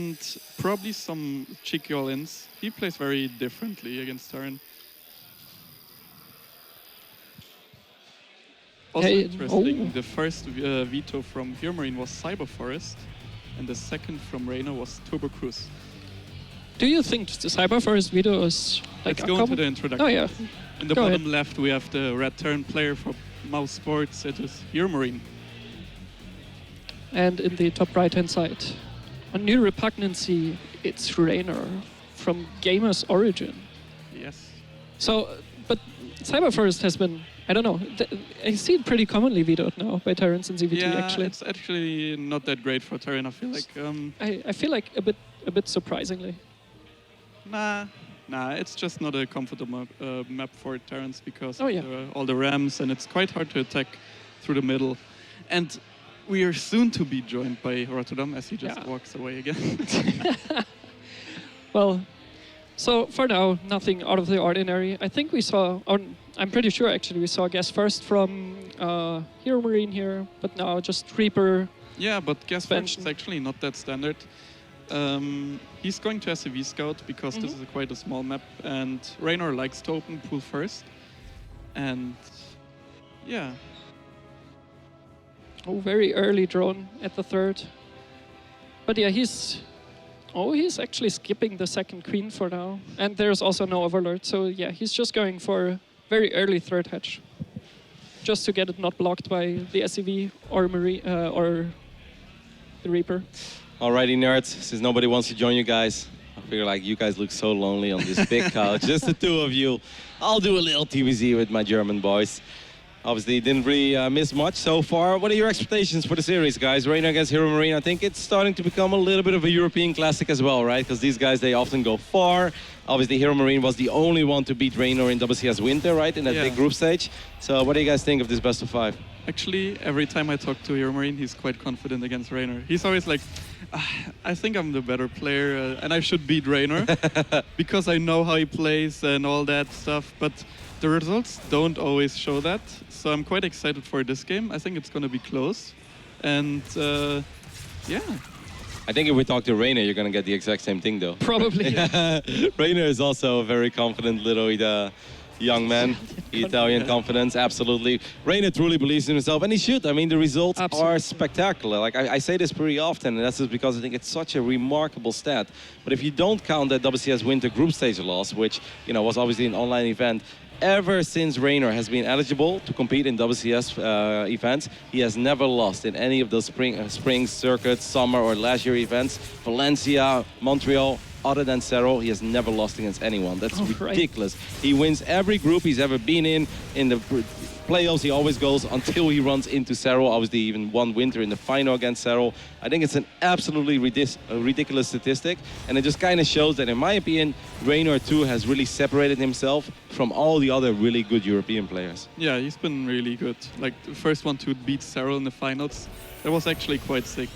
And probably some cheeky all-ins. He plays very differently against Terran. Also interesting, the first veto from HeroMarine was Cyber Forest, and the second from Reynor was Turbo Cruise. Do you think the Cyber Forest veto is like Let's go into the introduction. Oh yeah. In the bottom left, we have the red Terran player for Mouse Sports. It is HeroMarine. And in the top right-hand side, a new repugnancy. It's Reynor from Gamer's Origin. Yes. So, but Cyber Forest has been, I don't know, I see it pretty commonly vetoed now by Terrans in ZvT, actually. Yeah, it's actually not that great for Terran, I feel like. I feel like a bit surprisingly. Nah, it's just not a comfortable map for Terrans because of all the rams, and it's quite hard to attack through the middle. And we are soon to be joined by Rotterdam as he just walks away again. Well, so for now, nothing out of the ordinary. I think we saw, or I'm pretty sure actually, we saw guest first from HeroMarine here, but now just Reaper. Yeah, but guest first is actually not that standard. He's going to SCV Scout because this is quite a small map, and Reynor likes to open pool first. And yeah. Oh, very early drone at the third. But yeah, he's actually skipping the second queen for now. And there's also no overlord, so yeah, he's just going for very early third hatch. Just to get it not blocked by the SCV or or the Reaper. Alrighty, nerds, since nobody wants to join you guys, I figure like you guys look so lonely on this big couch, just the two of you. I'll do a little TVZ with my German boys. Obviously, didn't really miss much so far. What are your expectations for the series, guys? Reynor against HeroMarine, I think it's starting to become a little bit of a European classic as well, right? Because these guys, they often go far. Obviously, HeroMarine was the only one to beat Reynor in WCS Winter, right? In that big group stage. So what do you guys think of this best of 5? Actually, every time I talk to HeroMarine, he's quite confident against Reynor. He's always like, I think I'm the better player and I should beat Reynor because I know how he plays and all that stuff. But the results don't always show that. So I'm quite excited for this game. I think it's going to be close. And yeah. I think if we talk to Reynor, you're going to get the exact same thing, though. Probably. Reynor is also a very confident little young man. Italian confidence, absolutely. Reynor truly believes in himself, and he should. I mean, the results are spectacular. Like I say this pretty often, and that's just because I think it's such a remarkable stat. But if you don't count that WCS Winter group stage loss, which was obviously an online event, ever since Reynor has been eligible to compete in WCS events, he has never lost in any of those spring circuits, summer or last year events. Valencia, Montreal, other than Cerro, he has never lost against anyone. That's ridiculous. Right. He wins every group he's ever been in. In the playoffs, he always goes until he runs into Cerro. Obviously, even won Winter in the final against Cerro. I think it's an absolutely ridiculous statistic. And it just kind of shows that, in my opinion, Reynor too has really separated himself from all the other really good European players. Yeah, he's been really good. Like, the first one to beat Cerro in the finals, that was actually quite sick.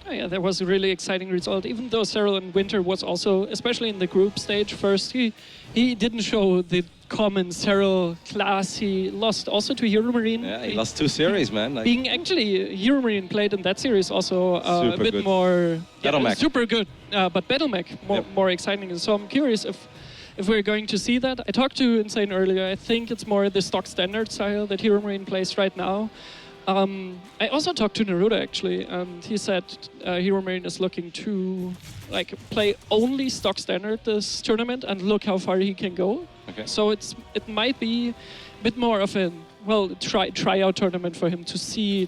Oh, yeah, that was a really exciting result. Even though Cerro in Winter was also, especially in the group stage first, he didn't show the common Cerro class. He lost also to HeroMarine. Yeah, he lost 2 series, man. Like, being actually, HeroMarine played in that series also a bit good. More... BattleMech. Super good, but BattleMech more exciting. So I'm curious if we're going to see that. I talked to Insane earlier. I think it's more the stock standard style that HeroMarine plays right now. I also talked to Naruto actually, and he said HeroMarine is looking to play only stock standard this tournament and look how far he can go. Okay. So it might be a bit more of a tryout tournament for him to see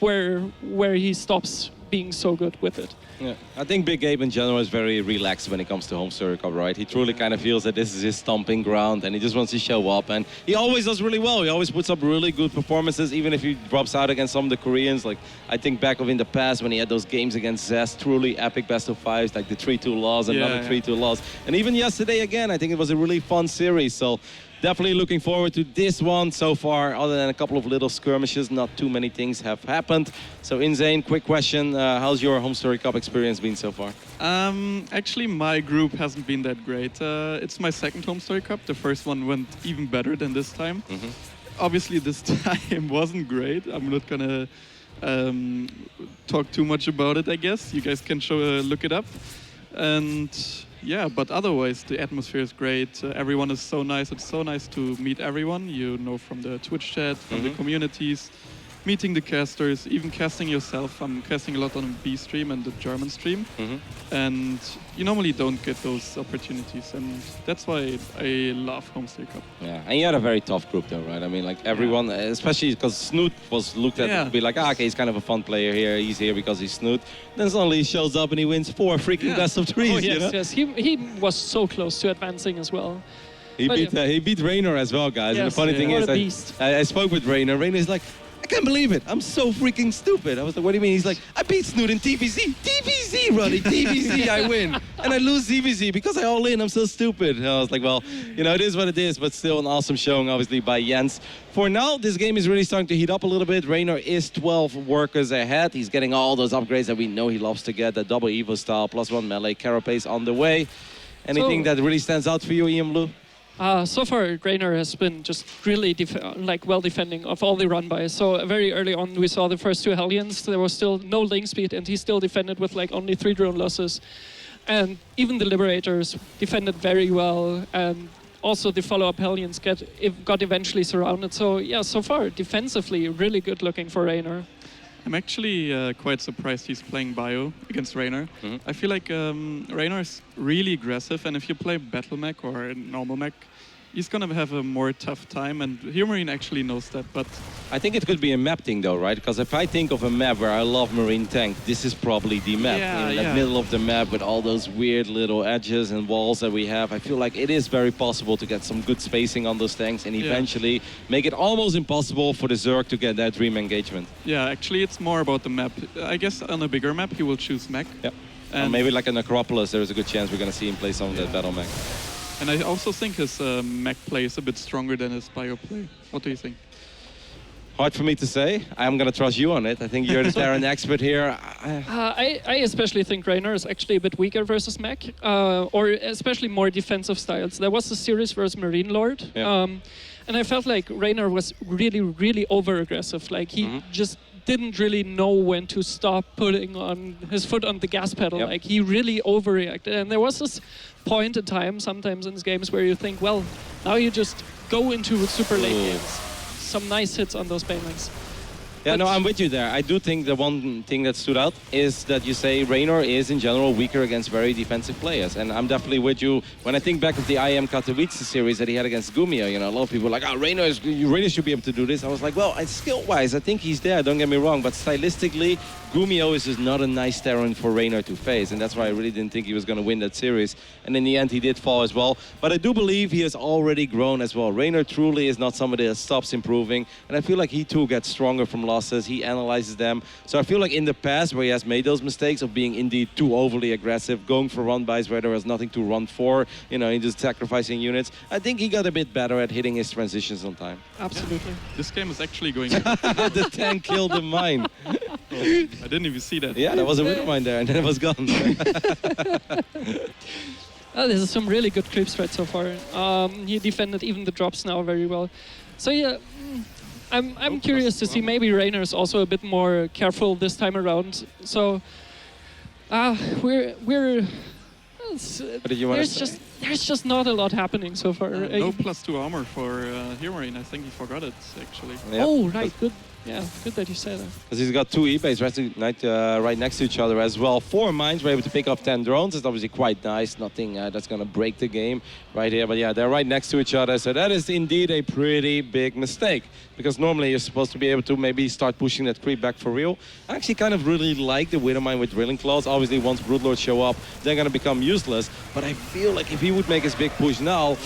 where he stops being so good with it. Yeah, I think Big Gabe in general is very relaxed when it comes to Homestory Cup, right? He truly kind of feels that this is his stomping ground and he just wants to show up, and he always does really well. He always puts up really good performances, even if he drops out against some of the Koreans. Like, I think back in the past when he had those games against Zest, truly epic best of 5s, like the 3-2 loss, another 3-2 loss. And even yesterday again, I think it was a really fun series. So definitely looking forward to this one so far. Other than a couple of little skirmishes, not too many things have happened. So Insane, quick question. How's your Homestory Cup experience been so far? Actually, my group hasn't been that great. It's my second Homestory Cup. The first one went even better than this time. Obviously, this time wasn't great. I'm not gonna um, talk too much about it, I guess. You guys can look it up. And yeah, but otherwise, the atmosphere is great. Everyone is so nice. It's so nice to meet everyone, you know, from the Twitch chat, from the communities, meeting the casters, even casting yourself. I'm casting a lot on the B stream and the German stream. And you normally don't get those opportunities. And that's why I love Homestory Cup. Yeah, and you had a very tough group though, right? I mean, like everyone, especially because Snoot was looked at to be like, ah, okay, he's kind of a fun player here. He's here because he's Snoot. Then suddenly he shows up and he wins 4 freaking best of 3s. Oh, yes, you know? yes. He was so close to advancing as well. He beat Reynor as well, guys. And the funny thing what is, a I spoke with Reynor. Reynor's like, I can't believe it. I'm so freaking stupid. I was like, what do you mean? He's like, I beat Snoot in TVZ. TVZ, Ronnie. TVZ, I win. And I lose ZvT because I all in. I'm so stupid. And I was like, well, you know, it is what it is, but still an awesome showing, obviously, by Jens. For now, this game is really starting to heat up a little bit. Reynor is 12 workers ahead. He's getting all those upgrades that we know he loves to get. The double Evo style, +1 melee, carapace on the way. Anything that really stands out for you, Ian Blue? So far, Reynor has been just really well defending of all the run-bys. So very early on, we saw the first 2 Hellions. There was still no link speed, and he still defended with like only 3 drone losses. And even the Liberators defended very well, and also the follow-up Hellions got eventually surrounded. So yeah, so far, defensively, really good looking for Reynor. I'm actually quite surprised he's playing Bio against Reynor. I feel like Reynor is really aggressive, and if you play Battle Mech or normal Mech, he's going to have a more tough time, and HeroMarine actually knows that. But I think it could be a map thing though, right? Because if I think of a map where I love Marine Tank, this is probably the map. In the middle of the map with all those weird little edges and walls that we have, I feel like it is very possible to get some good spacing on those tanks and eventually make it almost impossible for the Zerg to get that dream engagement. Yeah, actually it's more about the map. I guess on a bigger map he will choose Mech. Yeah. And maybe like an Acropolis, there's a good chance we're going to see him play some of that Battle Mech. And I also think his Mech play is a bit stronger than his Bio play. What do you think? Hard for me to say. I'm going to trust you on it. I think you're the Terran expert here. I especially think Reynor is actually a bit weaker versus Mech, or especially more defensive styles. There was a series versus Marine Lord, and I felt like Reynor was really, really over-aggressive. Like he just didn't really know when to stop putting on his foot on the gas pedal. Like he really overreacted. And there was this point in time sometimes in these games where you think, well, now you just go into super late games. Some nice hits on those Banelings. Yeah, no, I'm with you there. I do think the one thing that stood out is that you say Reynor is in general weaker against very defensive players. And I'm definitely with you. When I think back of the IM Katowice series that he had against Gumio, you know, a lot of people were like, oh, Reynor really should be able to do this. I was like, well, skill-wise, I think he's there, don't get me wrong. But stylistically, Gumio is just not a nice Terran for Reynor to face. And that's why I really didn't think he was going to win that series. And in the end, he did fall as well. But I do believe he has already grown as well. Reynor truly is not somebody that stops improving. And I feel like he too gets stronger from losses. He analyzes them. So I feel like in the past where he has made those mistakes of being indeed too overly aggressive, going for run-bys where there was nothing to run for, you know, and just sacrificing units, I think he got a bit better at hitting his transitions on time. Absolutely. Yeah. This game is actually going The tank killed the mine. I didn't even see that. Yeah, there was a widow mine there and then it was gone. This is some really good creep spread so far. He defended even the drops now very well. So yeah, I'm curious to see maybe Reynor is also a bit more careful this time around. So we're there's just not a lot happening so far. No +2 armor for HeroMarine. I think he forgot it actually. Yep. Oh right, good. Yeah, good that you say that. Because he's got 2 eBays right next to each other as well. 4 mines, we're able to pick up 10 drones. It's obviously quite nice. Nothing that's going to break the game right here. But yeah, they're right next to each other. So that is indeed a pretty big mistake. Because normally you're supposed to be able to maybe start pushing that creep back for real. I actually kind of really like the Widow Mine with Drilling Claws. Obviously, once Broodlords show up, they're going to become useless. But I feel like if he would make his big push now,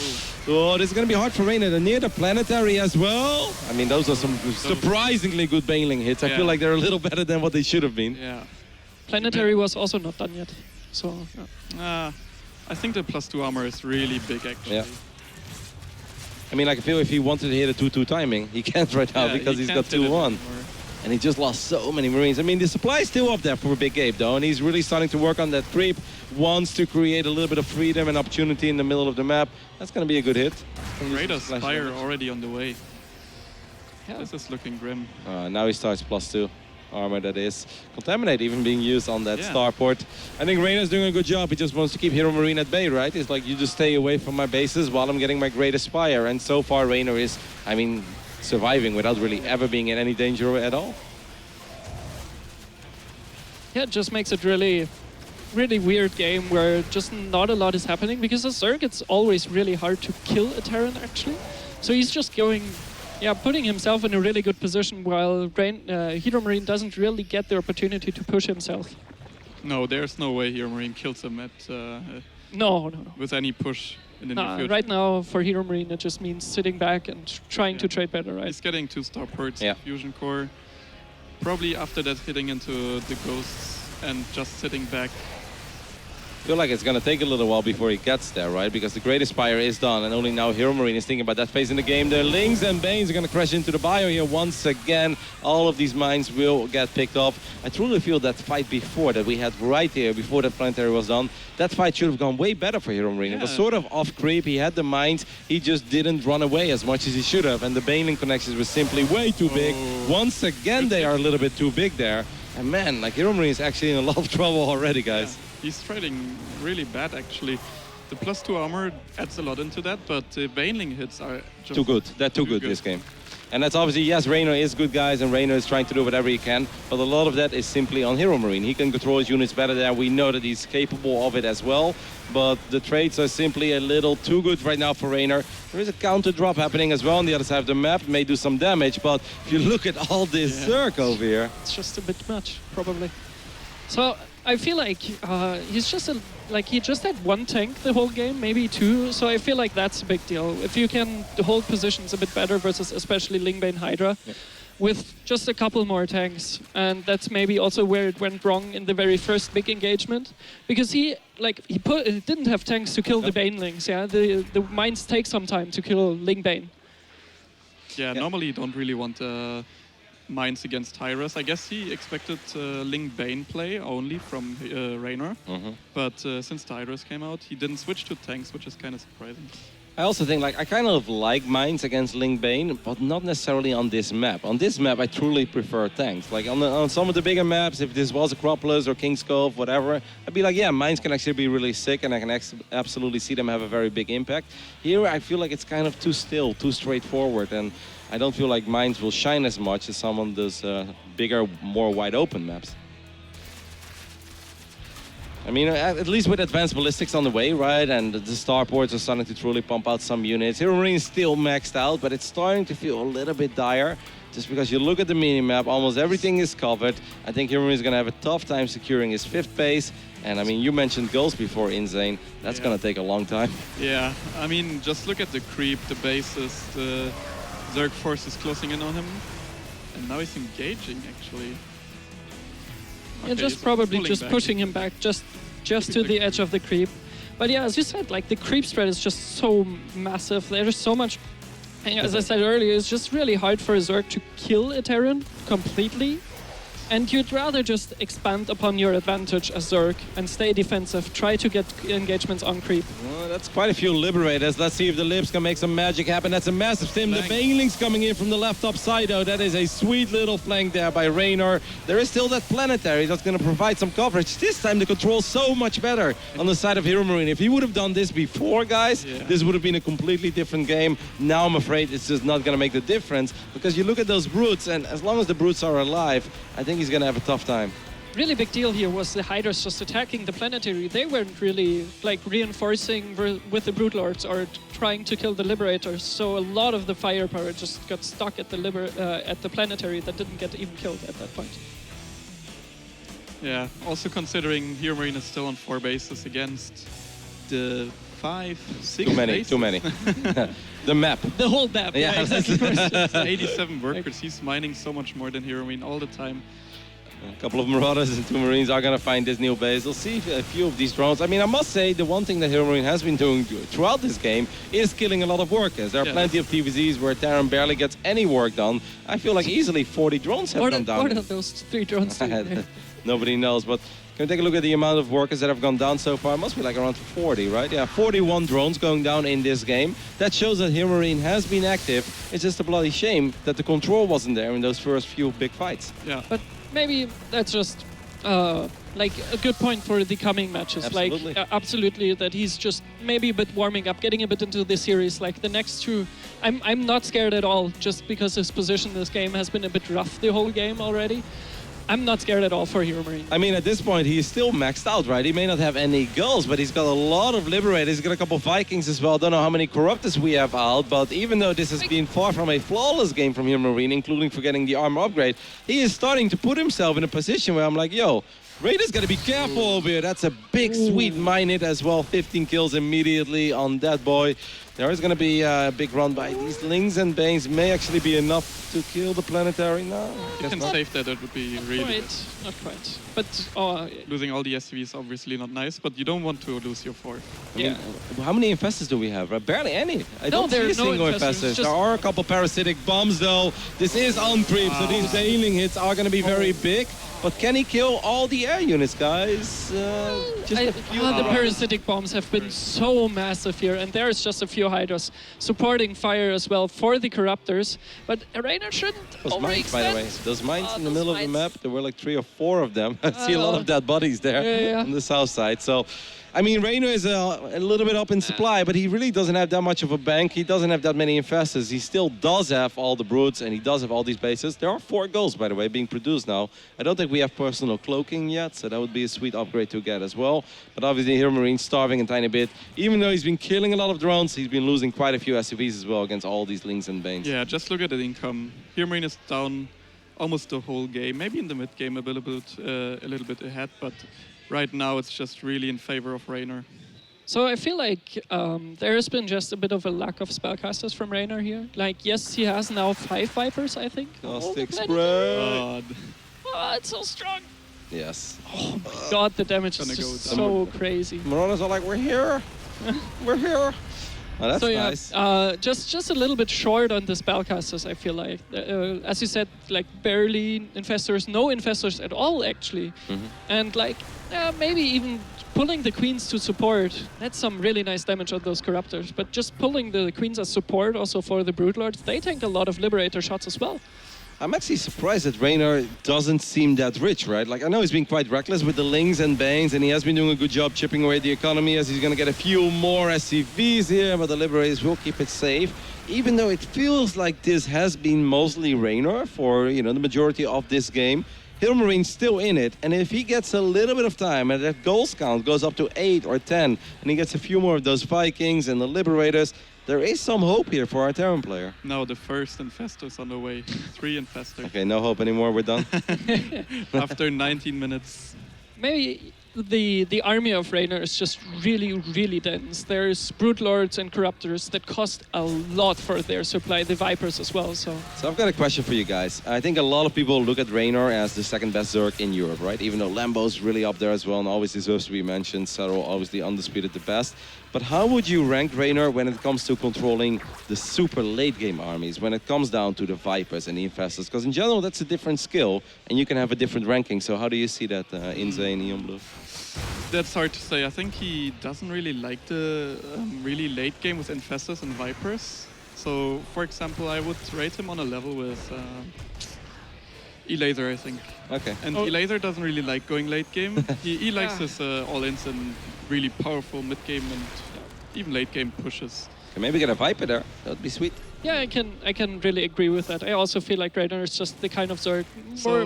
oh, this is going to be hard for Reynor. They're near the Planetary as well. I mean, those are some surprisingly good Baneling hits. I feel like they're a little better than what they should have been. Yeah. Planetary was also not done yet. So, I think the +2 armor is really big, actually. Yeah. I mean, like, I feel if he wanted to hit a 2-2 timing, he can't right now because he's got 2-1. And he just lost so many Marines. I mean, the supply is still up there for Big Ape, though, and he's really starting to work on that creep. Wants to create a little bit of freedom and opportunity in the middle of the map. That's going to be a good hit. Raiders fire already on the way. Yeah. This is looking grim. Now he starts +2. armor that is. Contaminate even being used on that Yeah. starport. I think Reynor's doing a good job. He just wants to keep HeroMarine at bay, right? It's like, you just stay away from my bases while I'm getting my greatest spire. And so far, Reynor is, I mean, surviving without really ever being in any danger at all. Yeah, it just makes it really weird game where just not a lot is happening, because as Zerg it's always really hard to kill a Terran actually. So he's just going, putting himself in a really good position while HeroMarine doesn't really get the opportunity to push himself. No, there's no way HeroMarine kills him at No. with any push in the near future. Right now for HeroMarine it just means sitting back and trying to trade better, right? He's getting 2 starports, Yeah. fusion core. Probably after that hitting into the ghosts and just sitting back. I feel like it's going to take a little while before he gets there, right? Because the Greatest Spire is done, and only now HeroMarine is thinking about that phase in the game. The Lings and Banes are going to crash into the bio here once again. All of these mines will get picked up. I truly feel that fight before that we had right here, before that planetary was done, that fight should have gone way better for HeroMarine. It was sort of off creep. He had the mines. He just didn't run away as much as he should have, and the Baneling connections were simply way too big. Once again, they are a little bit too big there. And man, like HeroMarine is actually in a lot of trouble already, guys. Yeah. He's trading really bad actually. The +2 armor adds a lot into that, but the Baneling hits are just Too good. They're too good this game. And that's obviously, yes, Reynor is good, guys, and Reynor is trying to do whatever he can, but a lot of that is simply on HeroMarine. He can control his units better there. We know that he's capable of it as well, but the trades are simply a little too good right now for Reynor. There is a counter drop happening as well on the other side of the map. May do some damage, but if you look at all this Zerg over here... It's just a bit much, probably. So I feel like he's just he just had 1 tank the whole game, maybe 2. So I feel like that's a big deal. If you can hold positions a bit better versus especially Lingbane Hydra, with just a couple more tanks, and that's maybe also where it went wrong in the very first big engagement, because he didn't have tanks to kill the Banelings. Yeah, the mines take some time to kill Lingbane. Yeah, normally you don't really want mines against Tyrus. I guess he expected Ling Bane play only from Reynor, but since Tyrus came out, he didn't switch to tanks, which is kind of surprising. I also think, like, I kind of like mines against Ling Bane, but not necessarily on this map. On this map, I truly prefer tanks. Like, on some of the bigger maps, if this was Acropolis or King's Cove, whatever, I'd be like, yeah, mines can actually be really sick, and I can absolutely see them have a very big impact. Here, I feel like it's kind of too still, too straightforward, and I don't feel like mines will shine as much as some of those bigger, more wide open maps. I mean, at least with advanced ballistics on the way, right? And the starports are starting to truly pump out some units. HeroMarine is still maxed out, but it's starting to feel a little bit dire. Just because you look at the mini-map, almost everything is covered. I think HeroMarine is going to have a tough time securing his 5th base. And I mean, you mentioned goals before, Insane. That's going to take a long time. Yeah, I mean, just look at the creep, the bases, the Zerg force is closing in on him. And now he's engaging, actually. Yeah, just probably just back. pushing him back just to the edge of the creep. But yeah, as you said, like the creep spread is just so massive. There's so much. And as I said earlier, it's just really hard for a Zerg to kill a Terran completely. And you'd rather just expand upon your advantage as Zerg and stay defensive, try to get engagements on creep. Well, that's quite a few Liberators. Let's see if the Libs can make some magic happen. That's a massive stim. The Banelings coming in from the left top side, though. That is a sweet little flank there by Reynor. There is still that planetary that's going to provide some coverage. This time the control's so much better on the side of HeroMarine. If he would have done this before, guys, this would have been a completely different game. Now I'm afraid it's just not going to make the difference, because you look at those brutes, and as long as the brutes are alive, I think he's going to have a tough time. Really big deal here was the Hydras just attacking the planetary. They weren't really like reinforcing with the Brute Lords or trying to kill the Liberators. So a lot of the firepower just got stuck at the planetary that didn't get even killed at that point. Yeah, also considering HeroMarine is still on 4 bases against the 5, 6 bases. Too many. The map. The whole map. Yeah, exactly. 87 workers. He's mining so much more than HeroMarine all the time. A couple of Marauders and 2 Marines are going to find this new base. We'll see a few of these drones. I mean, I must say, the one thing that HeroMarine has been doing throughout this game is killing a lot of workers. There are plenty of TVZs where Terran barely gets any work done. I feel like easily 40 drones have gone down. What are those 3 drones doing? Nobody knows, but can we take a look at the amount of workers that have gone down so far? It must be like around 40, right? Yeah, 41 drones going down in this game. That shows that HeroMarine has been active. It's just a bloody shame that the control wasn't there in those first few big fights. Yeah. But maybe that's just like a good point for the coming matches. Absolutely. Like absolutely, that he's just maybe a bit warming up, getting a bit into the series. Like the next two, I'm not scared at all, just because his position in this game has been a bit rough the whole game already. I'm not scared at all for HeroMarine. I mean, at this point, he's still maxed out, right? He may not have any girls, but he's got a lot of Liberators. He's got a couple Vikings as well. Don't know how many Corruptors we have out, but even though this has been far from a flawless game from HeroMarine, including for getting the armor upgrade, he is starting to put himself in a position where I'm like, yo, Raider's got to be careful over here. That's a big, sweet mine hit as well. 15 kills immediately on that boy. There is going to be a big run by these Lings and Banes. May actually be enough to kill the Planetary now. You can save that, that would be really good. Not quite. But losing all the SCV is obviously not nice, but you don't want to lose your 4. I mean, how many infestors do we have? Barely any. I don't there see are no single infestors. There are a couple parasitic bombs though. This is on creep, so these bailing hits are going to be very big. But can he kill all the air units, guys? Just a few. The parasitic bombs have been so massive here, and there's just a few Hydras supporting fire as well for the Corruptors. But Reynor shouldn't Those mines, by the way. Those mines in the middle of the map, there were like 3 or 4 of them. I see a lot of dead bodies there on the south side. So, I mean, Reynor is a little bit up in supply, but he really doesn't have that much of a bank. He doesn't have that many infestors. He still does have all the broods, and he does have all these bases. There are 4 goals, by the way, being produced now. I don't think we have personal cloaking yet, so that would be a sweet upgrade to get as well. But obviously, HeroMarine starving a tiny bit. Even though he's been killing a lot of drones, he's been losing quite a few SCVs as well against all these Lings and Banes. Yeah, just look at the income. HeroMarine is down almost the whole game. Maybe in the mid game a little bit ahead, but right now it's just really in favor of Reynor. So I feel like there has been just a bit of a lack of spellcasters from Reynor here. Like, yes, he has now 5 Vipers, I think. Caustic spread. God. Oh, it's so strong. Yes. Oh my God, the damage is just so crazy. Marauders are like, we're here. We're here. Oh, that's so yeah, nice. just a little bit short on the spellcasters, I feel like. As you said, like barely infestors, no infestors at all, actually. And like, maybe even pulling the queens to support, that's some really nice damage on those Corruptors. But just pulling the queens as support also for the Broodlords, they tank a lot of Liberator shots as well. I'm actually surprised that Reynor doesn't seem that rich, right? Like, I know he's been quite reckless with the Lings and Banes, and he has been doing a good job chipping away the economy as he's going to get a few more SCVs here, but the Liberators will keep it safe. Even though it feels like this has been mostly Reynor for, you know, the majority of this game, HeroMarine's still in it, and if he gets a little bit of time and that goals count goes up to 8 or 10, and he gets a few more of those Vikings and the Liberators, there is some hope here for our Terran player. No, the first infestor's on the way. 3 infestors. Okay, no hope anymore, we're done. After 19 minutes. Maybe the army of Reynor is just really, really dense. There's Broodlords and Corruptors that cost a lot for their supply, the Vipers as well, so I've got a question for you guys. I think a lot of people look at Reynor as the second best Zerg in Europe, right? Even though Lambo's really up there as well and always deserves to be mentioned. Settle obviously undisputed the best. But how would you rank Reynor when it comes to controlling the super late game armies, when it comes down to the Vipers and the Infestors? Because in general, that's a different skill and you can have a different ranking. So how do you see that in Zane, Neon Blue? That's hard to say. I think he doesn't really like the really late game with Infestors and Vipers. So, for example, I would rate him on a level with Elaser, I think. Okay. And Elaser doesn't really like going late game. He likes his all-ins and really powerful mid-game and even late-game pushes. Can maybe get a Viper there. That would be sweet. yeah, I can really agree with that. I also feel like Reynor is just the kind of Zerg,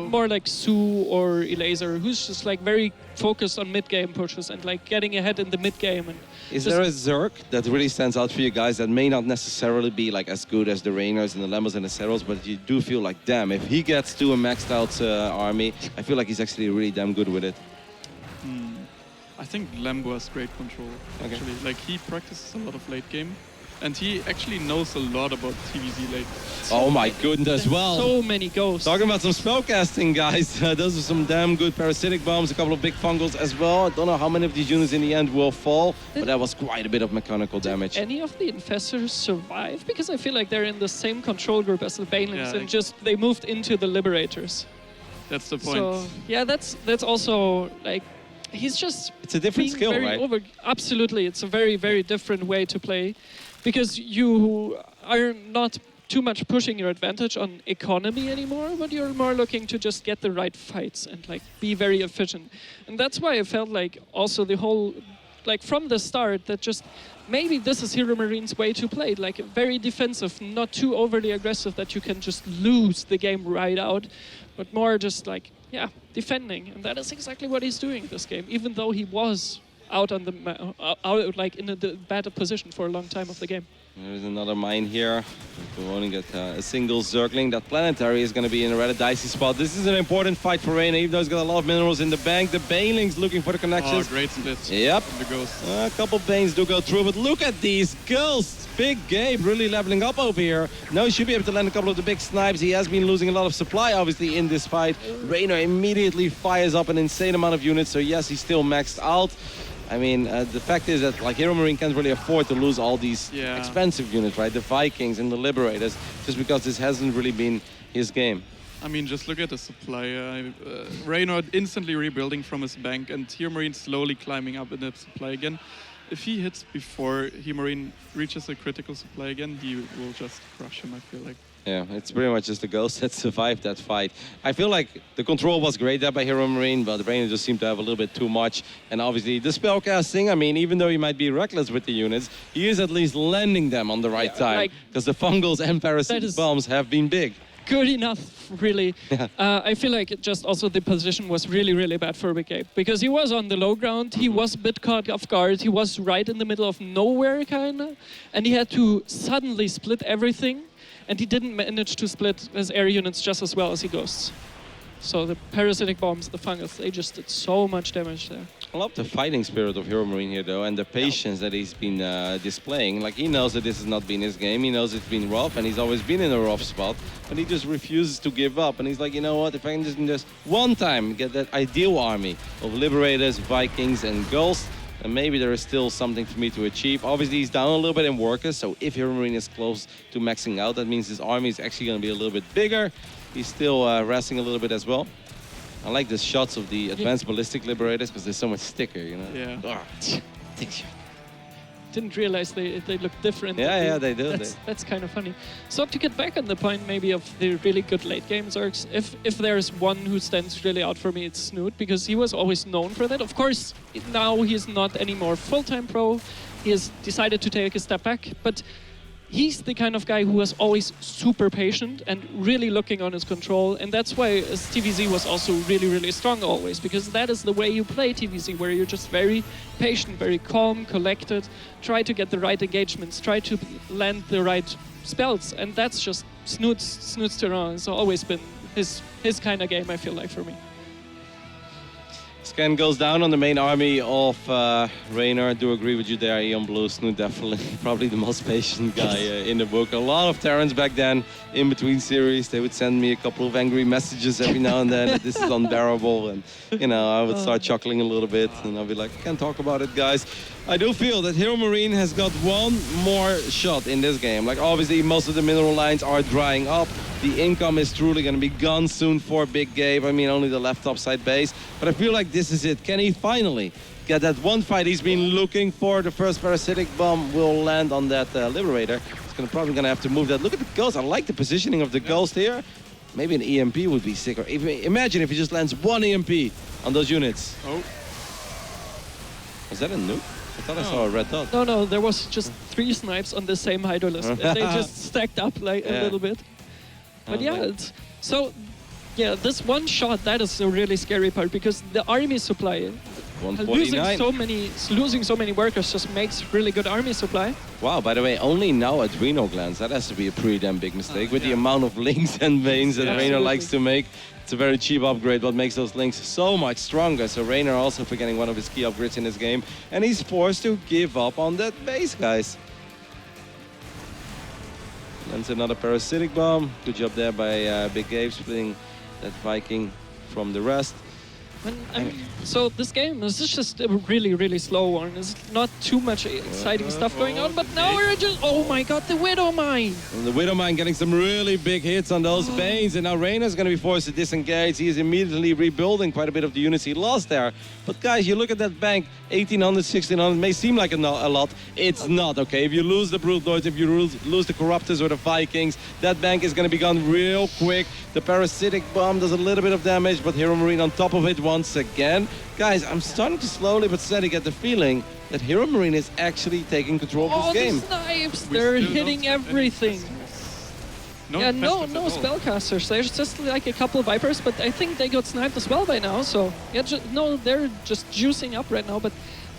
more like Sue or Elaser, who's just like very focused on mid-game pushes and like getting ahead in the mid-game. And is there a Zerg that really stands out for you guys that may not necessarily be like as good as the Reynors and the Lambos and the Ceros, but you do feel like, damn, if he gets to a maxed out army, I feel like he's actually really damn good with it. I think Lambo has great control, actually. Like, he practices a lot of late game. And he actually knows a lot about TVZ late. Oh my goodness, well. So many ghosts. Talking about some spellcasting, guys. Those are some damn good parasitic bombs, a couple of big fungals as well. I don't know how many of these units in the end will fall, but that was quite a bit of mechanical damage. Any of the Infestors survive? Because I feel like they're in the same control group as the Banelings, and just they moved into the Liberators. That's the point. So, yeah, that's also like, he's just... It's a different skill, right? Absolutely, it's a very, very different way to play. Because you are not too much pushing your advantage on economy anymore, but you're more looking to just get the right fights and like be very efficient. And that's why I felt like also the whole, like from the start, that just maybe this is HeroMarine's way to play, like very defensive, not too overly aggressive that you can just lose the game right out, but more just like, yeah, defending. And that is exactly what he's doing this game, even though he was out on the out like in a bad position for a long time of the game. There's another mine here. We only get a single circling. That planetary is going to be in a rather dicey spot. This is an important fight for Reynor, even though he's got a lot of minerals in the bank. The Baneling's looking for the connections. Oh, great split. Yep. The ghost. A couple Banes do go through, but look at these ghosts. Big Gabe really leveling up over here. Now he should be able to land a couple of the big snipes. He has been losing a lot of supply, obviously, in this fight. Reynor immediately fires up an insane amount of units, so yes, he's still maxed out. I mean, the fact is that like HeroMarine can't really afford to lose all these expensive units, right? The Vikings and the Liberators, just because this hasn't really been his game. I mean, just look at the supply. Reynor instantly rebuilding from his bank, and HeroMarine slowly climbing up in the supply again. If he hits before HeroMarine reaches a critical supply again, he will just crush him, I feel like. Yeah, it's pretty much just the ghost that survived that fight. I feel like the control was great there by HeroMarine, but the Reynor just seemed to have a little bit too much. And obviously the spellcasting, I mean, even though he might be reckless with the units, he is at least landing them on the right time. Because the fungals and parasitic bombs have been big. Good enough, really. I feel like it just also the position was really, really bad for Big Gabe. Because he was on the low ground, he was a bit caught off guard, he was right in the middle of nowhere, kind of. And he had to suddenly split everything. And he didn't manage to split his air units just as well as he ghosts. So the parasitic bombs, the fungus, they just did so much damage there. I love the fighting spirit of HeroMarine here, though, and the patience that he's been displaying. Like, he knows that this has not been his game. He knows it's been rough, and he's always been in a rough spot. But he just refuses to give up. And he's like, you know what? If I can just one time get that ideal army of Liberators, Vikings, and Ghosts, and maybe there is still something for me to achieve. Obviously, he's down a little bit in workers, so if HeroMarine is close to maxing out, that means his army is actually going to be a little bit bigger. He's still resting a little bit as well. I like the shots of the advanced ballistic Liberators because they're so much thicker, you know? Yeah. Didn't realize they look different. Yeah, they do. That's kind of funny. So to get back on the point maybe of the really good late game Zergs, if there's one who stands really out for me, it's Snoot, because he was always known for that. Of course, now he's not anymore full-time pro. He has decided to take a step back, but he's the kind of guy who was always super patient and really looking on his control. And that's why TVZ was also really, really strong always, because that is the way you play TVZ, where you're just very patient, very calm, collected, try to get the right engagements, try to land the right spells. And that's just Snoot's terrain. It's always been his kind of game, I feel like, for me. Scan goes down on the main army of Reynor. I do agree with you there, Ian Blue. Snoot definitely probably the most patient guy in the book. A lot of Terrans back then, in between series, they would send me a couple of angry messages every now and then. This is unbearable, and you know, I would start chuckling a little bit, and I'll be like, I can't talk about it, guys. I do feel that HeroMarine has got one more shot in this game. Like, obviously, most of the mineral lines are drying up. The income is truly going to be gone soon for Big Gabe. I mean, only the left topside base. But I feel like this is it. Can he finally get that one fight he's been looking for? The first parasitic bomb will land on that Liberator. He's probably going to have to move that. Look at the ghost. I like the positioning of the ghost here. Maybe an EMP would be sicker. Imagine if he just lands one EMP on those units. Oh. Was that a nuke? I thought I saw a red dot. No, there was just 3 snipes on the same Hydralisk. And they just stacked up like a little bit. But this one shot, that is the really scary part, because the army supply, losing so many workers just makes really good army supply. Wow, by the way, only now Adrenal glands. That has to be a pretty damn big mistake with the amount of links and veins that Reynor likes to make. It's a very cheap upgrade, what makes those links so much stronger. So Reynor also forgetting one of his key upgrades in this game, and he's forced to give up on that base, guys. Lands another parasitic bomb. Good job there by Big Gabe, splitting that Viking from the rest. So this game is just a really, really slow one. There's not too much exciting stuff going on, but now we're just... Oh my god, the Widowmine! The Widowmine getting some really big hits on those Banes, and now Reynor's going to be forced to disengage. He is immediately rebuilding quite a bit of the units he lost there. But guys, you look at that bank, 1,800, 1,600, may seem like a lot. It's not, okay? If you lose the Brute Lords, if you lose the Corruptors or the Vikings, that bank is going to be gone real quick. The Parasitic Bomb does a little bit of damage, but HeroMarine on top of it once again. Guys, I'm starting to slowly but steady get the feeling that HeroMarine is actually taking control of this game. The snipes! They're hitting everything. No spellcasters. There's just like a couple of Vipers, but I think they got sniped as well by now. So yeah, they're just juicing up right now. But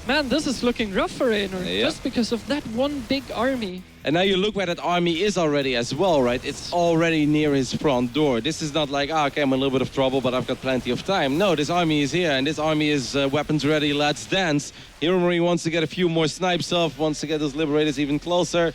man, this is looking rough for Reynor, just because of that one big army. And now you look where that army is already as well, right? It's already near his front door. This is not like, okay, I'm in a little bit of trouble, but I've got plenty of time. No, this army is here, and this army is weapons ready. Let's dance. HeroMarine wants to get a few more snipes off, wants to get those Liberators even closer.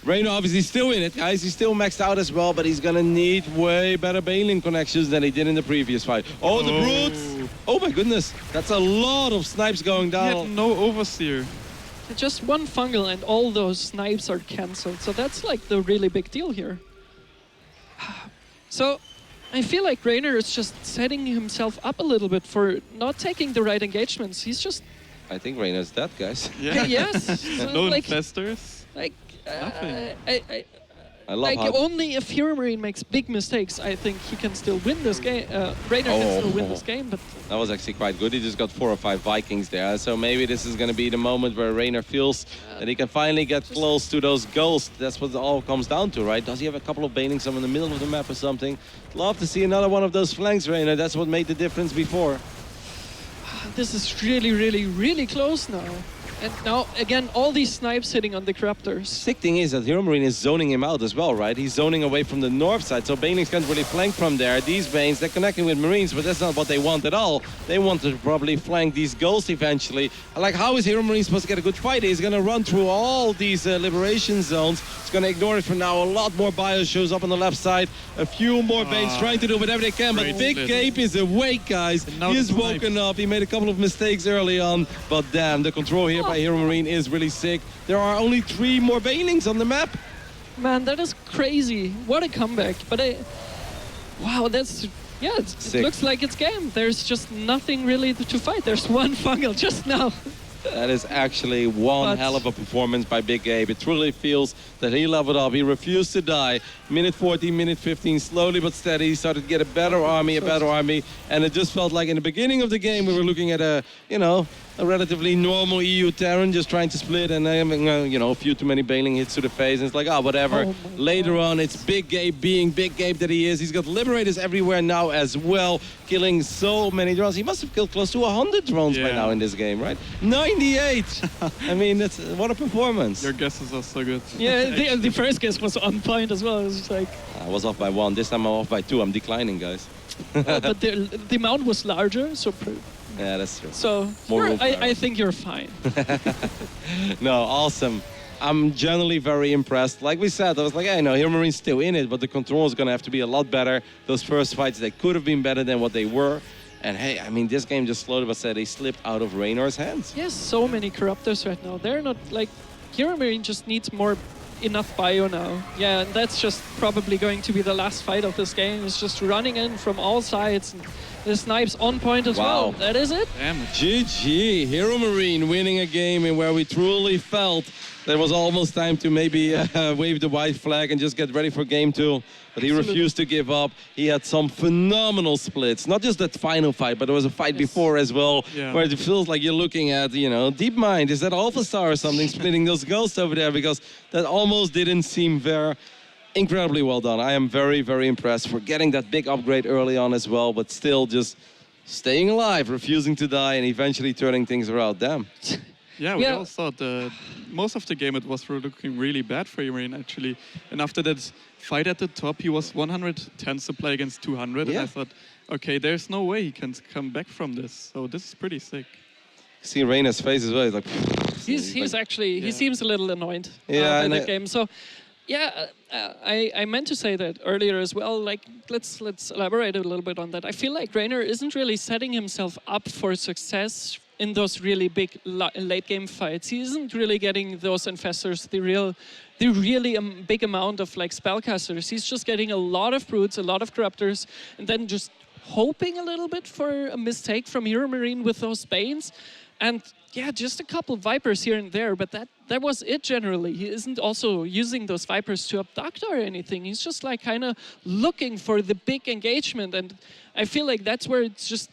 Reynor obviously still in it, guys. He's still maxed out as well, but he's gonna need way better Baneling connections than he did in the previous fight. Oh, the Brutes! Oh my goodness, that's a lot of snipes going down. He had no Overseer. Just one fungal and all those snipes are cancelled. So that's like the really big deal here. So I feel like Reynor is just setting himself up a little bit for not taking the right engagements. He's just... I think Reynor's dead, guys. Yeah. Yes. So no like, infestors. Like, nothing. I love like how... only if HeroMarine makes big mistakes, I think he can still win this game. Reynor can still win this game, but... That was actually quite good. He just got 4 or 5 Vikings there. So maybe this is going to be the moment where Reynor feels that he can finally get close to those ghosts. That's what it all comes down to, right? Does he have a couple of Banelings somewhere in the middle of the map or something? Love to see another one of those flanks, Reynor. That's what made the difference before. This is really, really, really close now. And now, again, all these snipes hitting on the Corruptors. Sick thing is that HeroMarine is zoning him out as well, right? He's zoning away from the north side, so Banelings can't really flank from there. These Banes, they're connecting with Marines, but that's not what they want at all. They want to probably flank these Ghosts eventually. Like, how is HeroMarine supposed to get a good fight? He's going to run through all these liberation zones. He's going to ignore it for now. A lot more Bios shows up on the left side. A few more Banes trying to do whatever they can, but Big Gape is awake, guys. He is woken up. He made a couple of mistakes early on, but damn, the control here by HeroMarine is really sick. There are only 3 more Banelings on the map. Man, that is crazy. What a comeback. But wow, that's... Yeah, it looks like it's game. There's just nothing really to fight. There's one fungal just now. That is actually one hell of a performance by Big Gabe. It truly feels that he leveled up. He refused to die. Minute 14, minute 15, slowly but steady, he started to get a better army, and it just felt like in the beginning of the game we were looking at a relatively normal EU Terran just trying to split and having, a few too many Baneling hits to the face, and it's like, whatever. Later on, it's Big Gabe being Big Gabe that he is. He's got Liberators everywhere now as well, killing so many drones. He must have killed close to 100 drones by now in this game, right? 98! I mean, that's what a performance. Your guesses are so good. Yeah, the first guess was on point as well. It was like... I was off by 1. This time I'm off by 2. I'm declining, guys. But the amount was larger, so... Yeah, that's true. So, I think you're fine. No, awesome. I'm generally very impressed. Like we said, I was like, HeroMarine's still in it, but the control is going to have to be a lot better. Those first fights, they could have been better than what they were. And hey, I mean, this game just slowly but steady slipped out of Reynor's hands. Yes, so many Corruptors right now. They're not like... HeroMarine just needs enough bio now. Yeah, and that's just probably going to be the last fight of this game. It's just running in from all sides. And the snipes on point as well. That is it. Damn. GG. HeroMarine winning a game in where we truly felt there was almost time to maybe wave the white flag and just get ready for game 2. But he refused to give up. He had some phenomenal splits. Not just that final fight, but there was a fight before as well, where it feels like you're looking at, DeepMind. Is that Alpha Star or something splitting those ghosts over there? Because that almost didn't seem fair. Incredibly well done. I am very, very impressed for getting that big upgrade early on as well, but still just staying alive, refusing to die, and eventually turning things around. Damn. Yeah, we all thought most of the game it was looking really bad for HeroMarine actually. And after that fight at the top, he was 110 supply against 200. And I thought, okay, there's no way he can come back from this. So this is pretty sick. See Reynor's face as well. He's like... He's actually... He seems a little annoyed in the game. So Yeah, I meant to say that earlier as well. Like, let's elaborate a little bit on that. I feel like Reynor isn't really setting himself up for success in those really big late game fights. He isn't really getting those infestors, the really big amount of like spellcasters. He's just getting a lot of brutes, a lot of corruptors, and then just hoping a little bit for a mistake from HeroMarine with those Banes. And yeah, just a couple Vipers here and there, but that was it generally. He isn't also using those Vipers to abduct or anything. He's just like kind of looking for the big engagement, and I feel like that's where it's just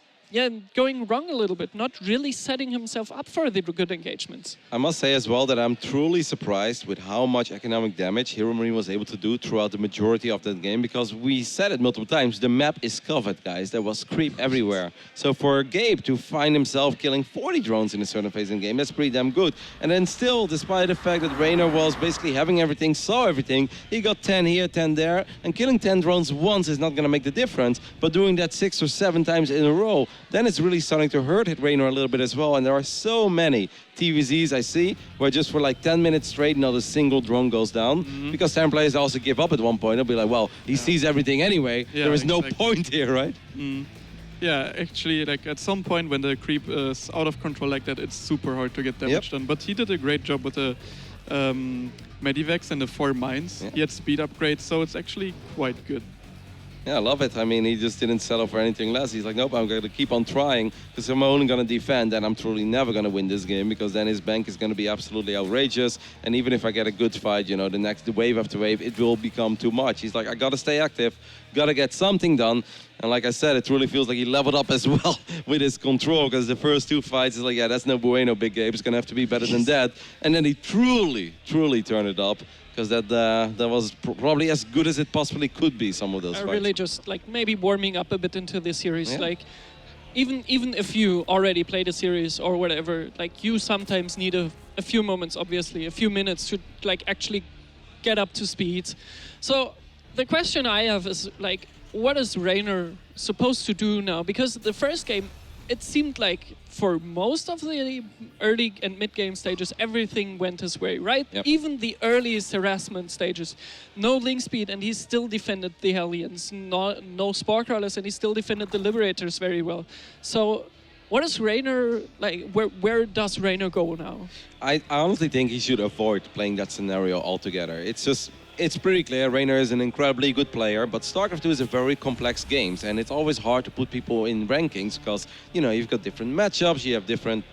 going wrong a little bit, not really setting himself up for the good engagements. I must say as well that I'm truly surprised with how much economic damage HeroMarine was able to do throughout the majority of that game, because we said it multiple times, the map is covered, guys. There was creep everywhere. So for Gabe to find himself killing 40 drones in a certain phase in the game, that's pretty damn good. And then still, despite the fact that Reynor was basically having everything, saw everything, he got 10 here, 10 there, and killing 10 drones once is not going to make the difference, but doing that 6 or 7 times in a row, then it's really starting to hurt Reynor a little bit as well. And there are so many TVZs I see where just for like 10 minutes straight, not a single drone goes down. Because some players also give up at one point. They'll be like, well, he sees everything anyway. There is no point here, right? Yeah, actually, like at some point when the creep is out of control like that, it's super hard to get damage done. But he did a great job with the Medivacs and the 4 mines. He had speed upgrades, so it's actually quite good. Yeah, I love it. I mean, he just didn't settle for anything less. He's like, nope, I'm going to keep on trying because I'm only going to defend, and I'm truly never going to win this game because then his bank is going to be absolutely outrageous. And even if I get a good fight, you know, the wave after wave, it will become too much. He's like, I got to stay active, got to get something done. And like I said, it really feels like he leveled up as well with his control, because the first 2 fights is like, yeah, that's no bueno, Big Gabe. It's going to have to be better than that. And then he truly turned it up. Because that was probably as good as it possibly could be, some of those fights. Really just like maybe warming up a bit into the series. Like even if you already played a series or whatever, like you sometimes need a few moments, obviously, a few minutes to like actually get up to speed. So the question I have is like, what is Reynor supposed to do now? Because the first game, it seemed like for most of the early and mid-game stages, everything went his way, right? Even the earliest harassment stages, no link speed, and he still defended the Hellions. No Spore Crawlers, and he still defended the Liberators very well. So what is Reynor, like, where does Reynor go now? I honestly think he should avoid playing that scenario altogether. It's pretty clear Reynor is an incredibly good player, but Starcraft 2 is a very complex game, and it's always hard to put people in rankings because, you know, you've got different matchups, you have different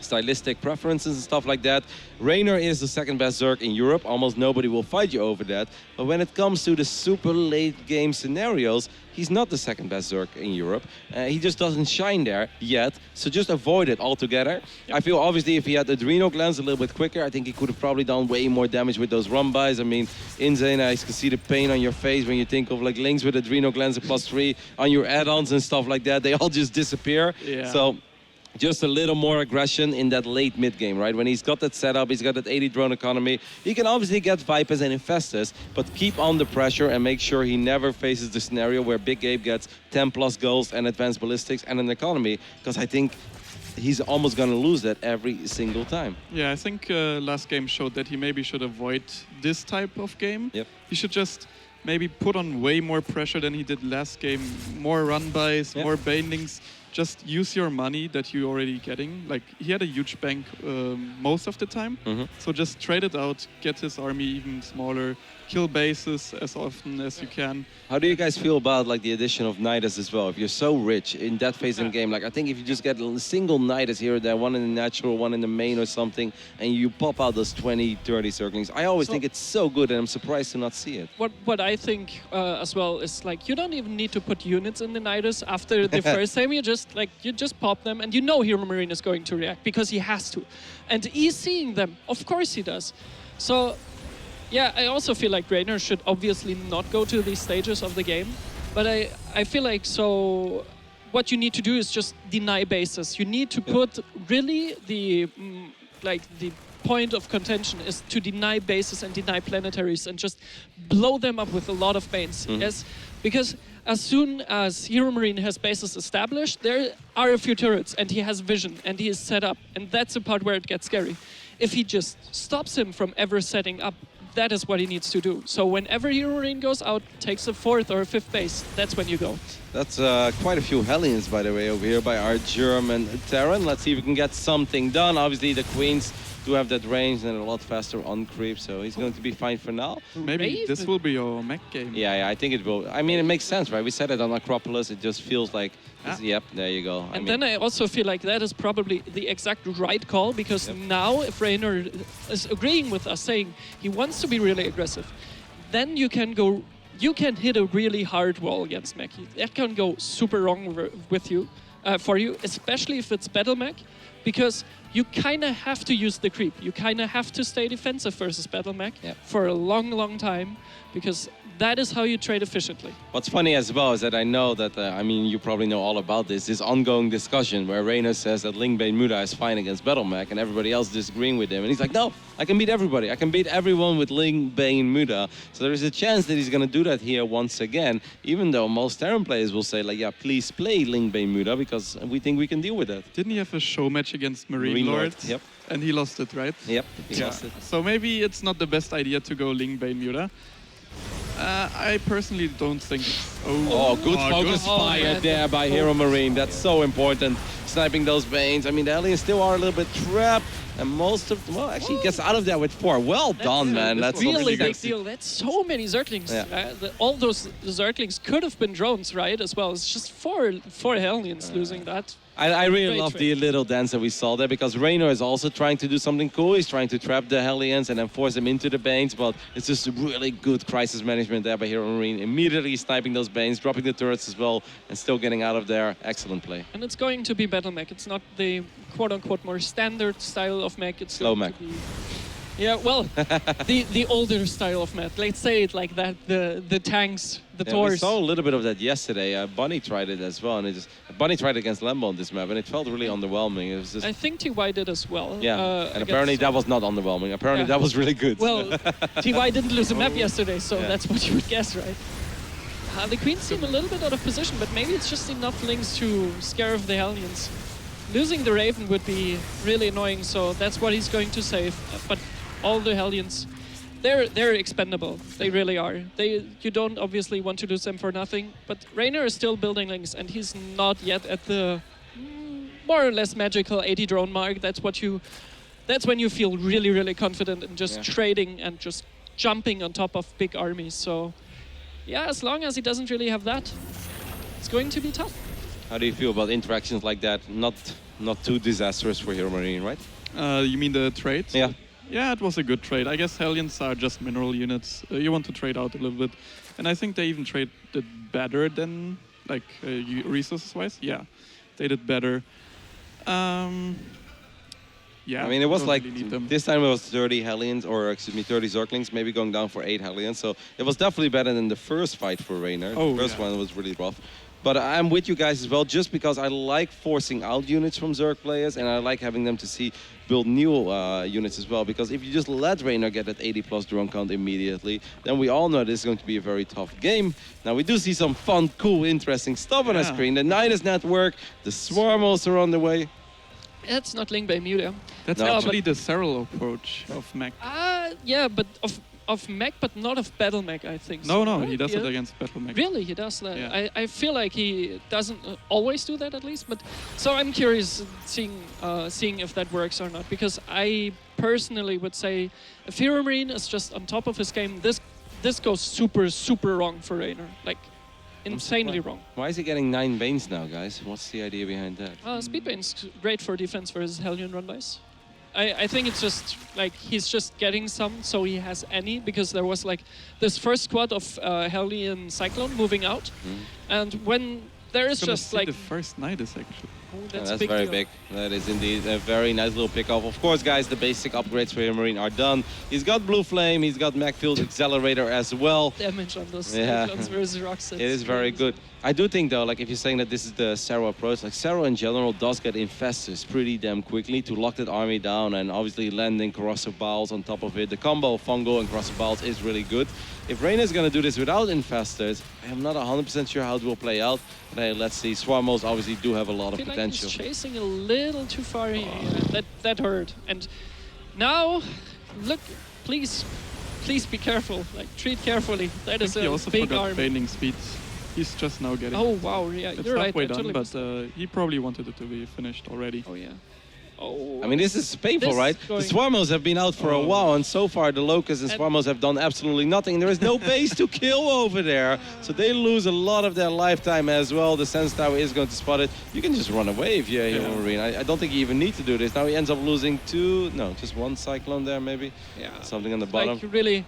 stylistic preferences and stuff like that. Reynor is the second best Zerg in Europe. Almost nobody will fight you over that. But when it comes to the super late game scenarios, he's not the second best Zerg in Europe. He just doesn't shine there yet. So just avoid it altogether. I feel obviously if he had Adrenal Glands a little bit quicker, I think he could have probably done way more damage with those run-bys. I mean, Insane, I can see the pain on your face when you think of like links with Adrenal Glands at +3 on your add-ons and stuff like that. They all just disappear. So just a little more aggression in that late mid-game, right? When he's got that setup, he's got that 80 drone economy, he can obviously get Vipers and Infestors, but keep on the pressure and make sure he never faces the scenario where Big Gabe gets 10 plus goals and advanced ballistics and an economy, because I think he's almost going to lose that every single time. Yeah, I think last game showed that he maybe should avoid this type of game. He should just maybe put on way more pressure than he did last game, more run-bys, more bandings. Just use your money that you're already getting. Like, he had a huge bank most of the time. So just trade it out, get his army even smaller, kill bases as often as you can. How do you guys feel about like the addition of Nidus as well? If you're so rich in that phase in the game, like I think if you just get a single Nidus here or there, one in the natural, one in the main or something, and you pop out those 20, 30 circlings, I always think it's so good, and I'm surprised to not see it. What I think as well is like, you don't even need to put units in the Nidus after the first time. You just pop them, and you know HeroMarine is going to react because he has to, and he's seeing them. Of course he does. So yeah, I also feel like Reynor should obviously not go to these stages of the game, but I feel like so what you need to do is just deny bases. You need to put really the the point of contention is to deny bases and deny planetaries and just blow them up with a lot of banes. Yes, because as soon as HeroMarine has bases established, there are a few turrets and he has vision and he is set up, and that's the part where it gets scary. If he just stops him from ever setting up, that is what he needs to do. So whenever HeroMarine goes out, takes a 4th or a 5th base, that's when you go. That's quite a few Hellions, by the way, over here by our German Terran. Let's see if we can get something done. Obviously, the Queens do have that range and a lot faster on creep, so he's going to be fine for now. Maybe Raven. this will be your mech game. Yeah, I think it will. I mean, it makes sense, right? We said it on Acropolis. It just feels like, yep, there you go. And then I also feel like that is probably the exact right call, because now if Reynor is agreeing with us, saying he wants to be really aggressive, then you can hit a really hard wall against mech. That can go super wrong with you, for you, especially if it's battle mech, because you kind of have to use the creep. You kind of have to stay defensive versus battle mech for a long, long time, because that is how you trade efficiently. What's funny as well is that I know that, I mean, you probably know all about this ongoing discussion where Reynor says that Lingbane Muda is fine against Battlemech and everybody else disagreeing with him. And he's like, no, I can beat everybody. I can beat everyone with Lingbane Muda. So there is a chance that he's going to do that here once again, even though most Terran players will say, like, yeah, please play Lingbane Muda because we think we can deal with that. Didn't he have a show match against Marine Lord? Yep. And he lost it, right? Yep, he lost it. So maybe it's not the best idea to go Lingbane Muda. I personally don't think. Good focus fire there by HeroMarine. That's so important. Sniping those Banes. I mean, the aliens still are a little bit trapped. And most of them, well, actually gets out of there with 4. Well done, man. That's really big deal. That's so many Zerglings. Yeah. All those Zerglings could have been drones, right? As well. It's just four Hellions losing that. I really love the little dance that we saw there, because Reynor is also trying to do something cool. He's trying to trap the Hellions and then force them into the Banes, but it's just really good crisis management there by HeroMarine. Immediately sniping those Banes, dropping the turrets as well, and still getting out of there. Excellent play. And it's going to be battle mech. It's not the quote-unquote more standard style of mech. It's slow mech. Yeah, well, the older style of mech. Let's say it like that. The tanks, the Taurs. We saw a little bit of that yesterday. Bunny tried it as well, and Bunny tried it against Lambo on this map, and it felt really underwhelming. It was just... I think TY did as well. Yeah, and apparently that was not underwhelming. Apparently that was really good. Well, TY didn't lose a map yesterday, so that's what you would guess, right? The Queens seem a little bit out of position, but maybe it's just enough links to scare off the Hellions. Losing the Raven would be really annoying, so that's what he's going to save. But all the Hellions, they're expendable. They really are. You don't obviously want to lose them for nothing, but Reynor is still building links, and he's not yet at the more or less magical 80 drone mark. That's when you feel really, really confident in just trading and just jumping on top of big armies. So yeah, as long as he doesn't really have that, it's going to be tough. How do you feel about interactions like that? Not too disastrous for HeroMarine, right? You mean the trade? Yeah. Yeah, it was a good trade. I guess Hellions are just mineral units. You want to trade out a little bit. And I think they even traded better than, like, resources-wise. Yeah, they did better. Yeah, I mean, it was like, really this time it was 30 Hellions, or excuse me, 30 Zerglings, maybe going down for 8 Hellions. So it was definitely better than the first fight for Reynor. The first one was really rough. But I'm with you guys as well, just because I like forcing out units from Zerg players, and I like having them to build new units as well. Because if you just let Reynor get that 80+ drone count immediately, then we all know this is going to be a very tough game. Now we do see some fun, cool, interesting stuff on our screen. The Nidus network, the Swarmos are on the way. That's not linked by Muda. That's actually the Cyril approach of mech. Yeah, but of mech, but not of battle mech, I think. No, right? He does it against battle mech. Really, he does that. Yeah. I feel like he doesn't always do that, at least. But so I'm curious seeing if that works or not, because I personally would say if HeroMarine is just on top of his game, this goes super wrong for Reynor, like insanely wrong. Why is he getting 9 Banes now, guys? What's the idea behind that? Speed Bane's great for defense versus Hellion run-bys. I think it's just like he's just getting some, so he has any, because there was like this first squad of Hellion Cyclone moving out, and when there is just like the first Nidus actually. That's very big. That is indeed a very nice little pickoff. Of course, guys, the basic upgrades for HeroMarine are done. He's got Blue Flame, he's got Macfield Accelerator as well. Damage on those Cyclones versus Rocks. It is very good. I do think, though, like if you're saying that this is the Sero approach, like Sero in general does get infestors pretty damn quickly to lock that army down, and obviously landing Corrosive Bowels on top of it. The combo of Fungal and Corrosive Bowels is really good. If Reynor is going to do this without infestors, I'm not 100% sure how it will play out. But hey, let's see. Swarmos obviously do have a lot of potential. Like he's chasing a little too far here. That hurt. And now, look, please please be careful. Like, treat carefully. That is He a also big forgot army. bailing speeds. He's just now getting. Oh wow, yeah, It's you're right. halfway I done, totally but missed he probably wanted it to be finished already. Oh yeah. Oh. I mean, this is painful, This right? going- The Swarmos have been out for a Oh. while, and so far the Locusts and And- Swarmos have done absolutely nothing. There is no base to kill over there, so they lose a lot of their lifetime as well. The Sense Tower is going to spot it. You can just run away if you're HeroMarine. I don't think you even need to do this. Now he ends up losing just one Cyclone there maybe. Yeah. Something on the bottom. Like really,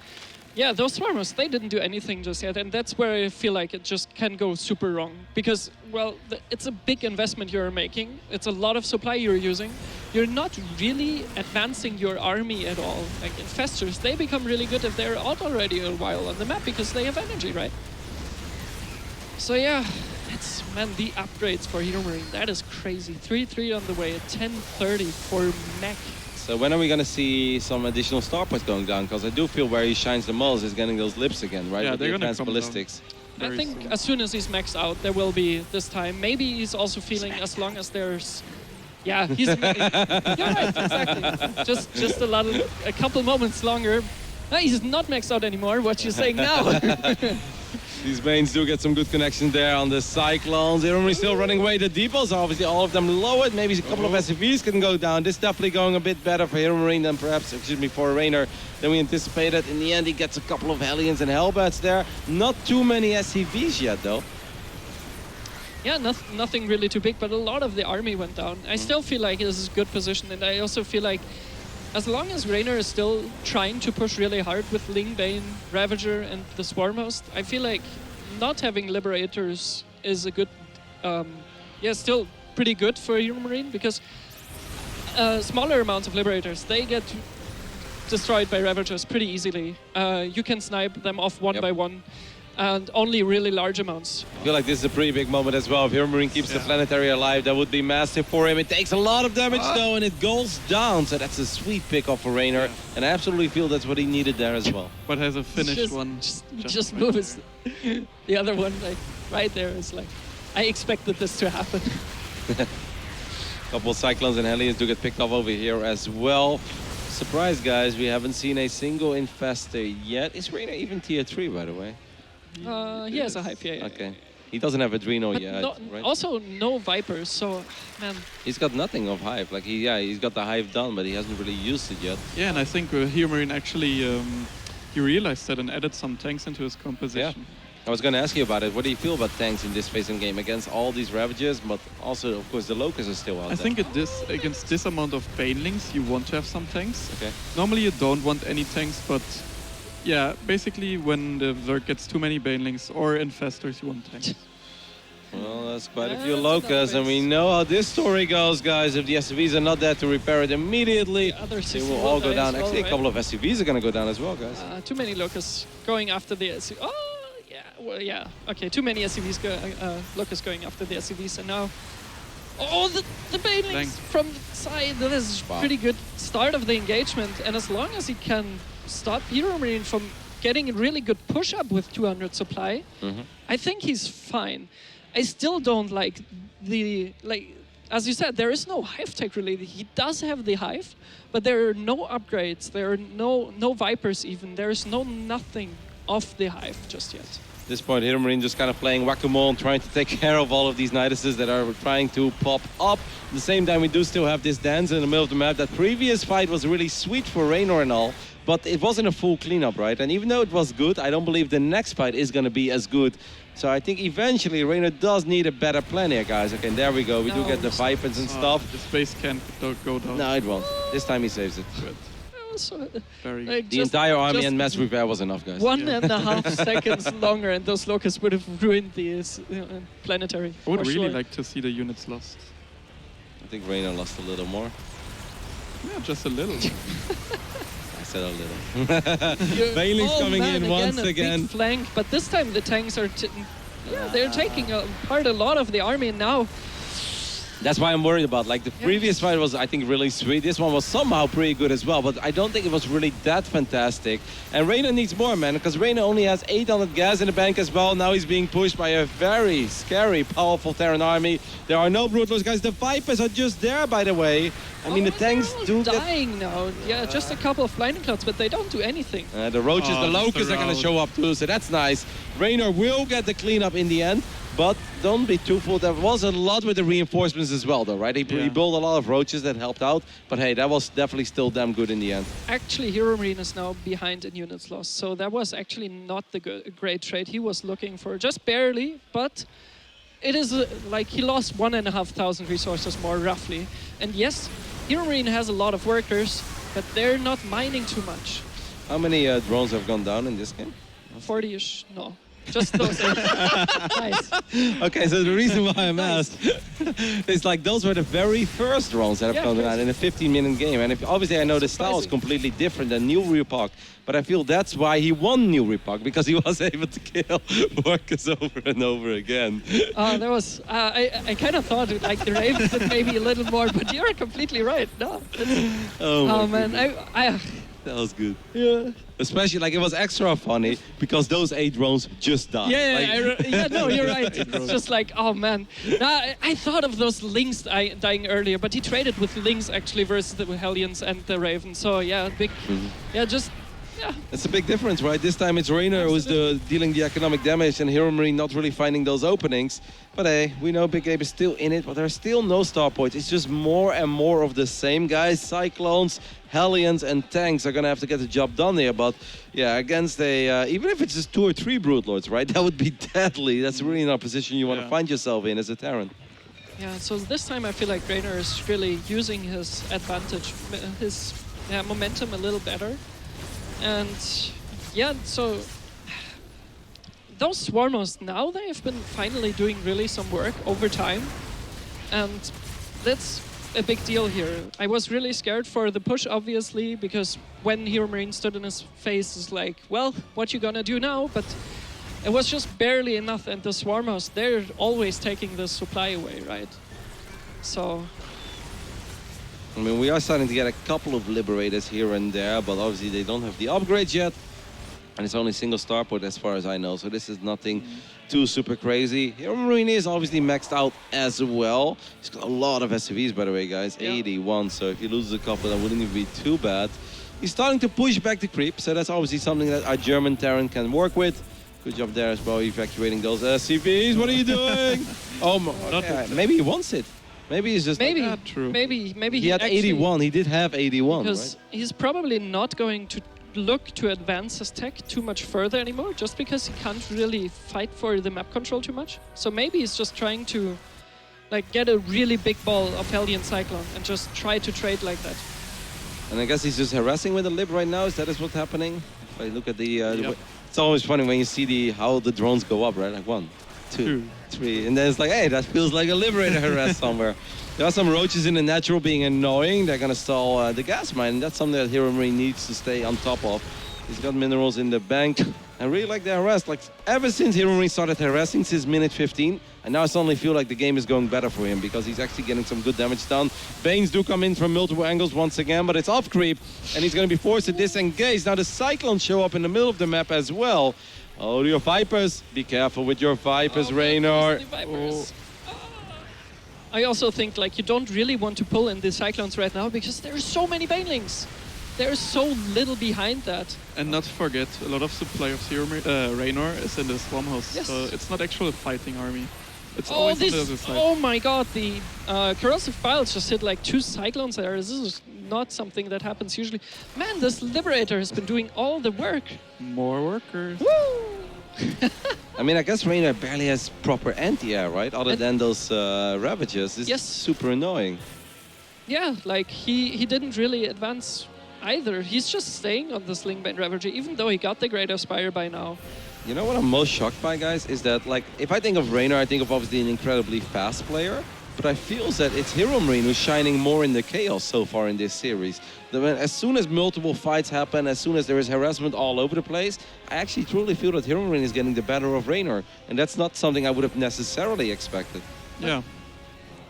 yeah, those Swarmers, they didn't do anything just yet, and that's where I feel like it just can go super wrong. Because, well, it's a big investment you're making. It's a lot of supply you're using. You're not really advancing your army at all. Like Infestors, they become really good if they're out already a while on the map because they have energy, right? So yeah, it's, man, the upgrades for HeroMarine, that is crazy. 3-3 on the way at 10:30 for mech. So when are we going to see some additional star points going down? Because I do feel where he shines the most is getting those lips again, right? Yeah, With they're the gonna advanced come ballistics. Very I think soon. as soon as he's maxed out, there will be this time. Maybe he's also feeling as long as there's, yeah, he's. You're right, exactly. Just a couple moments longer. No, he's not maxed out anymore. What you saying now? These mains do get some good connections there on the Cyclones. They're only still running away. The depots, obviously, all of them lowered. Maybe a couple of SCVs can go down. This definitely going a bit better for HeroMarine than perhaps, for Reynor than we anticipated. In the end, he gets a couple of Hellions and Hellbats there. Not too many SCVs yet, though. Yeah, nothing really too big, but a lot of the army went down. I still feel like this is a good position, and I also feel like as long as Reynor is still trying to push really hard with Ling Bane, Ravager, and the Swarmhost, I feel like not having Liberators is a good, still pretty good for HeroMarine, because smaller amounts of Liberators, they get destroyed by Ravagers pretty easily. You can snipe them off one by one, and only really large amounts. I feel like this is a pretty big moment as well. If HeroMarine keeps the Planetary alive, that would be massive for him. It takes a lot of damage though, and it goes down. So that's a sweet pickoff for Reynor. And I absolutely feel that's what he needed there as well. But has a finished Just- one. Just moves. The other one, like right there, is like, I expected this to happen. Couple Cyclones and Hellions do get picked off over here as well. Surprise, guys, we haven't seen a single Infestor yet. Is Reynor even tier 3, by the way? He has a Hive, yeah. Okay. He doesn't have Adreno But yet, right? also no Vipers, so, man. He's got nothing of Hive. Like, he's got the Hive done, but he hasn't really used it yet. Yeah, and I think HeroMarine actually he realized that and added some tanks into his composition. I was going to ask you about it. What do you feel about tanks in this phase in game against all these Ravagers, but also, of course, the Locusts are still out I there? think against this amount of Banelings, you want to have some tanks. Okay. Normally you don't want any tanks, but yeah, basically when the Zerg gets too many Banelings or Infestors, you want tanks. Well, that's quite a Yeah, few that's another Locusts, and we base. know how this story goes, guys. If the SCVs are not there to repair it immediately, The other they 60 will will all go die down. as well, Actually, a right? couple of SCVs are going to go down as well, guys. Too many Locusts going after the SCVs. Oh, yeah, well, yeah. Okay, too many SCVs, Locusts going after the SCVs, and now... Oh, the Banelings Bang. from the side. That is pretty good start of the engagement, and as long as he can stop HeroMarine from getting a really good push-up with 200 supply, I think he's fine. I still don't like as you said, there is no Hive tech really. He does have the Hive, but there are no upgrades. There are no Vipers even. There is nothing of the Hive just yet. At this point, HeroMarine just kind of playing whack-a-mole, trying to take care of all of these Niduses that are trying to pop up. At the same time, we do still have this dance in the middle of the map. That previous fight was really sweet for Reynor and all, but it wasn't a full cleanup, right? And even though it was good, I don't believe the next fight is going to be as good. So I think eventually Reynor does need a better plan here, guys. Okay, there we go. We do get the Vipers and stuff. The space can't go down. No, it won't. This time he saves it. Good. So, Very like, The just- entire army just and mass repair was enough, guys. 1.5 seconds longer, and those Locusts would have ruined the planetary. I would for really sure. like to see the units lost. I think Reynor lost a little more. Yeah, just a little. I said a little. Bailey's Oh, coming man, in once a big again. flank, but this time the tanks are they're taking apart a lot of the army now. That's why I'm worried about. Like the previous fight was, I think, really sweet. This one was somehow pretty good as well, but I don't think it was really that fantastic. And Reynor needs more, man, because Reynor only has 800 gas in the bank as well. Now he's being pushed by a very scary, powerful Terran army. There are no Broodlords, guys. The Vipers are just there, by the way. I mean, the tanks do dying now. Yeah, just a couple of blinding clouds, but they don't do anything. The Roaches, the Locusts are going to show up too, so that's nice. Reynor will get the cleanup in the end. But don't be too fooled. There was a lot with the reinforcements as well, though, right? He built a lot of Roaches that helped out. But hey, that was definitely still damn good in the end. Actually, HeroMarine is now behind in units lost. So that was actually not the great trade he was looking for. Just barely, but it is like he lost 1,500 resources more, roughly. And yes, HeroMarine has a lot of workers, but they're not mining too much. How many drones have gone down in this game? 40-ish, no. Just those. Nice. Okay, so the reason why I'm asked is like those were the very first drones that have come out in a 15-minute game. And obviously I know the style is completely different than New Repuck, but I feel that's why he won New Repuck, because he was able to kill workers over and over again. That was, I kind of thought like the Ravens did maybe a little more, but you're completely right. No. Oh man, that was good. Yeah. Especially, like, it was extra funny because those 8 drones just died. Yeah, no, you're right. It's just like, oh man. I thought of those Lynx dying earlier, but he traded with Lynx actually versus the Hellions and the Ravens. So yeah, big, yeah. It's a big difference, right? This time it's Reynor who's dealing the economic damage and HeroMarine not really finding those openings. But hey, we know Big Ape is still in it, but there's still no star points. It's just more and more of the same, guys. Cyclones, Hellions, and tanks are gonna have to get the job done here. But yeah, against a, even if it's just 2 or 3 Broodlords, right? That would be deadly. That's really not a position you want to find yourself in as a Terran. Yeah, so this time I feel like Reynor is really using his advantage, his momentum a little better. And yeah, so those Swarmos now, they have been finally doing really some work over time. And that's a big deal here. I was really scared for the push, obviously, because when HeroMarine stood in his face, it's like, well, what you gonna do now? But it was just barely enough, and the Swarmos, they're always taking the supply away, right? So I mean, we are starting to get a couple of Liberators here and there, but obviously they don't have the upgrades yet. And it's only single starport as far as I know, so this is nothing too super crazy. HeroMarine is obviously maxed out as well. He's got a lot of SCVs, by the way, guys. 81, so if he loses a couple, that wouldn't even be too bad. He's starting to push back the creep, so that's obviously something that our German Terran can work with. Good job there as well, evacuating those SCVs. What are you doing? Maybe he wants it. Maybe he's just maybe like, true. Maybe he had 81. He did have 81, because right? He's probably not going to look to advance his tech too much further anymore, just because he can't really fight for the map control too much. So maybe he's just trying to like get a really big ball of Hellion Cyclone and just try to trade like that. And I guess he's just harassing with the Lib right now. Is that what's happening? If I look at the it's always funny when you see how the drones go up, right? Like 1, 2, 3, and then it's like, hey, that feels like a Liberator harass somewhere. There are some Roaches in the natural being annoying. They're gonna stall the gas mine, and that's something that HeroMarine needs to stay on top of. He's got minerals in the bank. I really like the harass. Like, ever since HeroMarine started harassing since minute 15, and now I suddenly feel like the game is going better for him because he's actually getting some good damage done. Banes do come in from multiple angles once again, but it's off creep, and he's going to be forced to disengage. Now the Cyclones show up in the middle of the map as well. Oh, your Vipers. Be careful with your Vipers, Reynor. I also think like you don't really want to pull in the Cyclones right now because there are so many Banelings. There's so little behind that. And not to forget, a lot of supply of Reynor is in the Swarm House, yes. So it's not actually a fighting army. It's always on the other side. Oh my god, the Corrosive Piles just hit like 2 Cyclones there. This is not something that happens usually. Man, this Liberator has been doing all the work. More workers. Woo! I mean, I guess Reynor barely has proper anti-air, right? Other than those Ravagers. It's super annoying. Yeah, like he didn't really advance either. He's just staying on the Slingbane Ravager, even though he got the Great Aspire by now. You know what I'm most shocked by, guys, is that, like, if I think of Reynor, I think of obviously an incredibly fast player, but I feel that it's HeroMarine who's shining more in the chaos so far in this series. As soon as multiple fights happen, as soon as there is harassment all over the place, I actually truly feel that HeroMarine is getting the better of Reynor, and that's not something I would have necessarily expected. Yeah.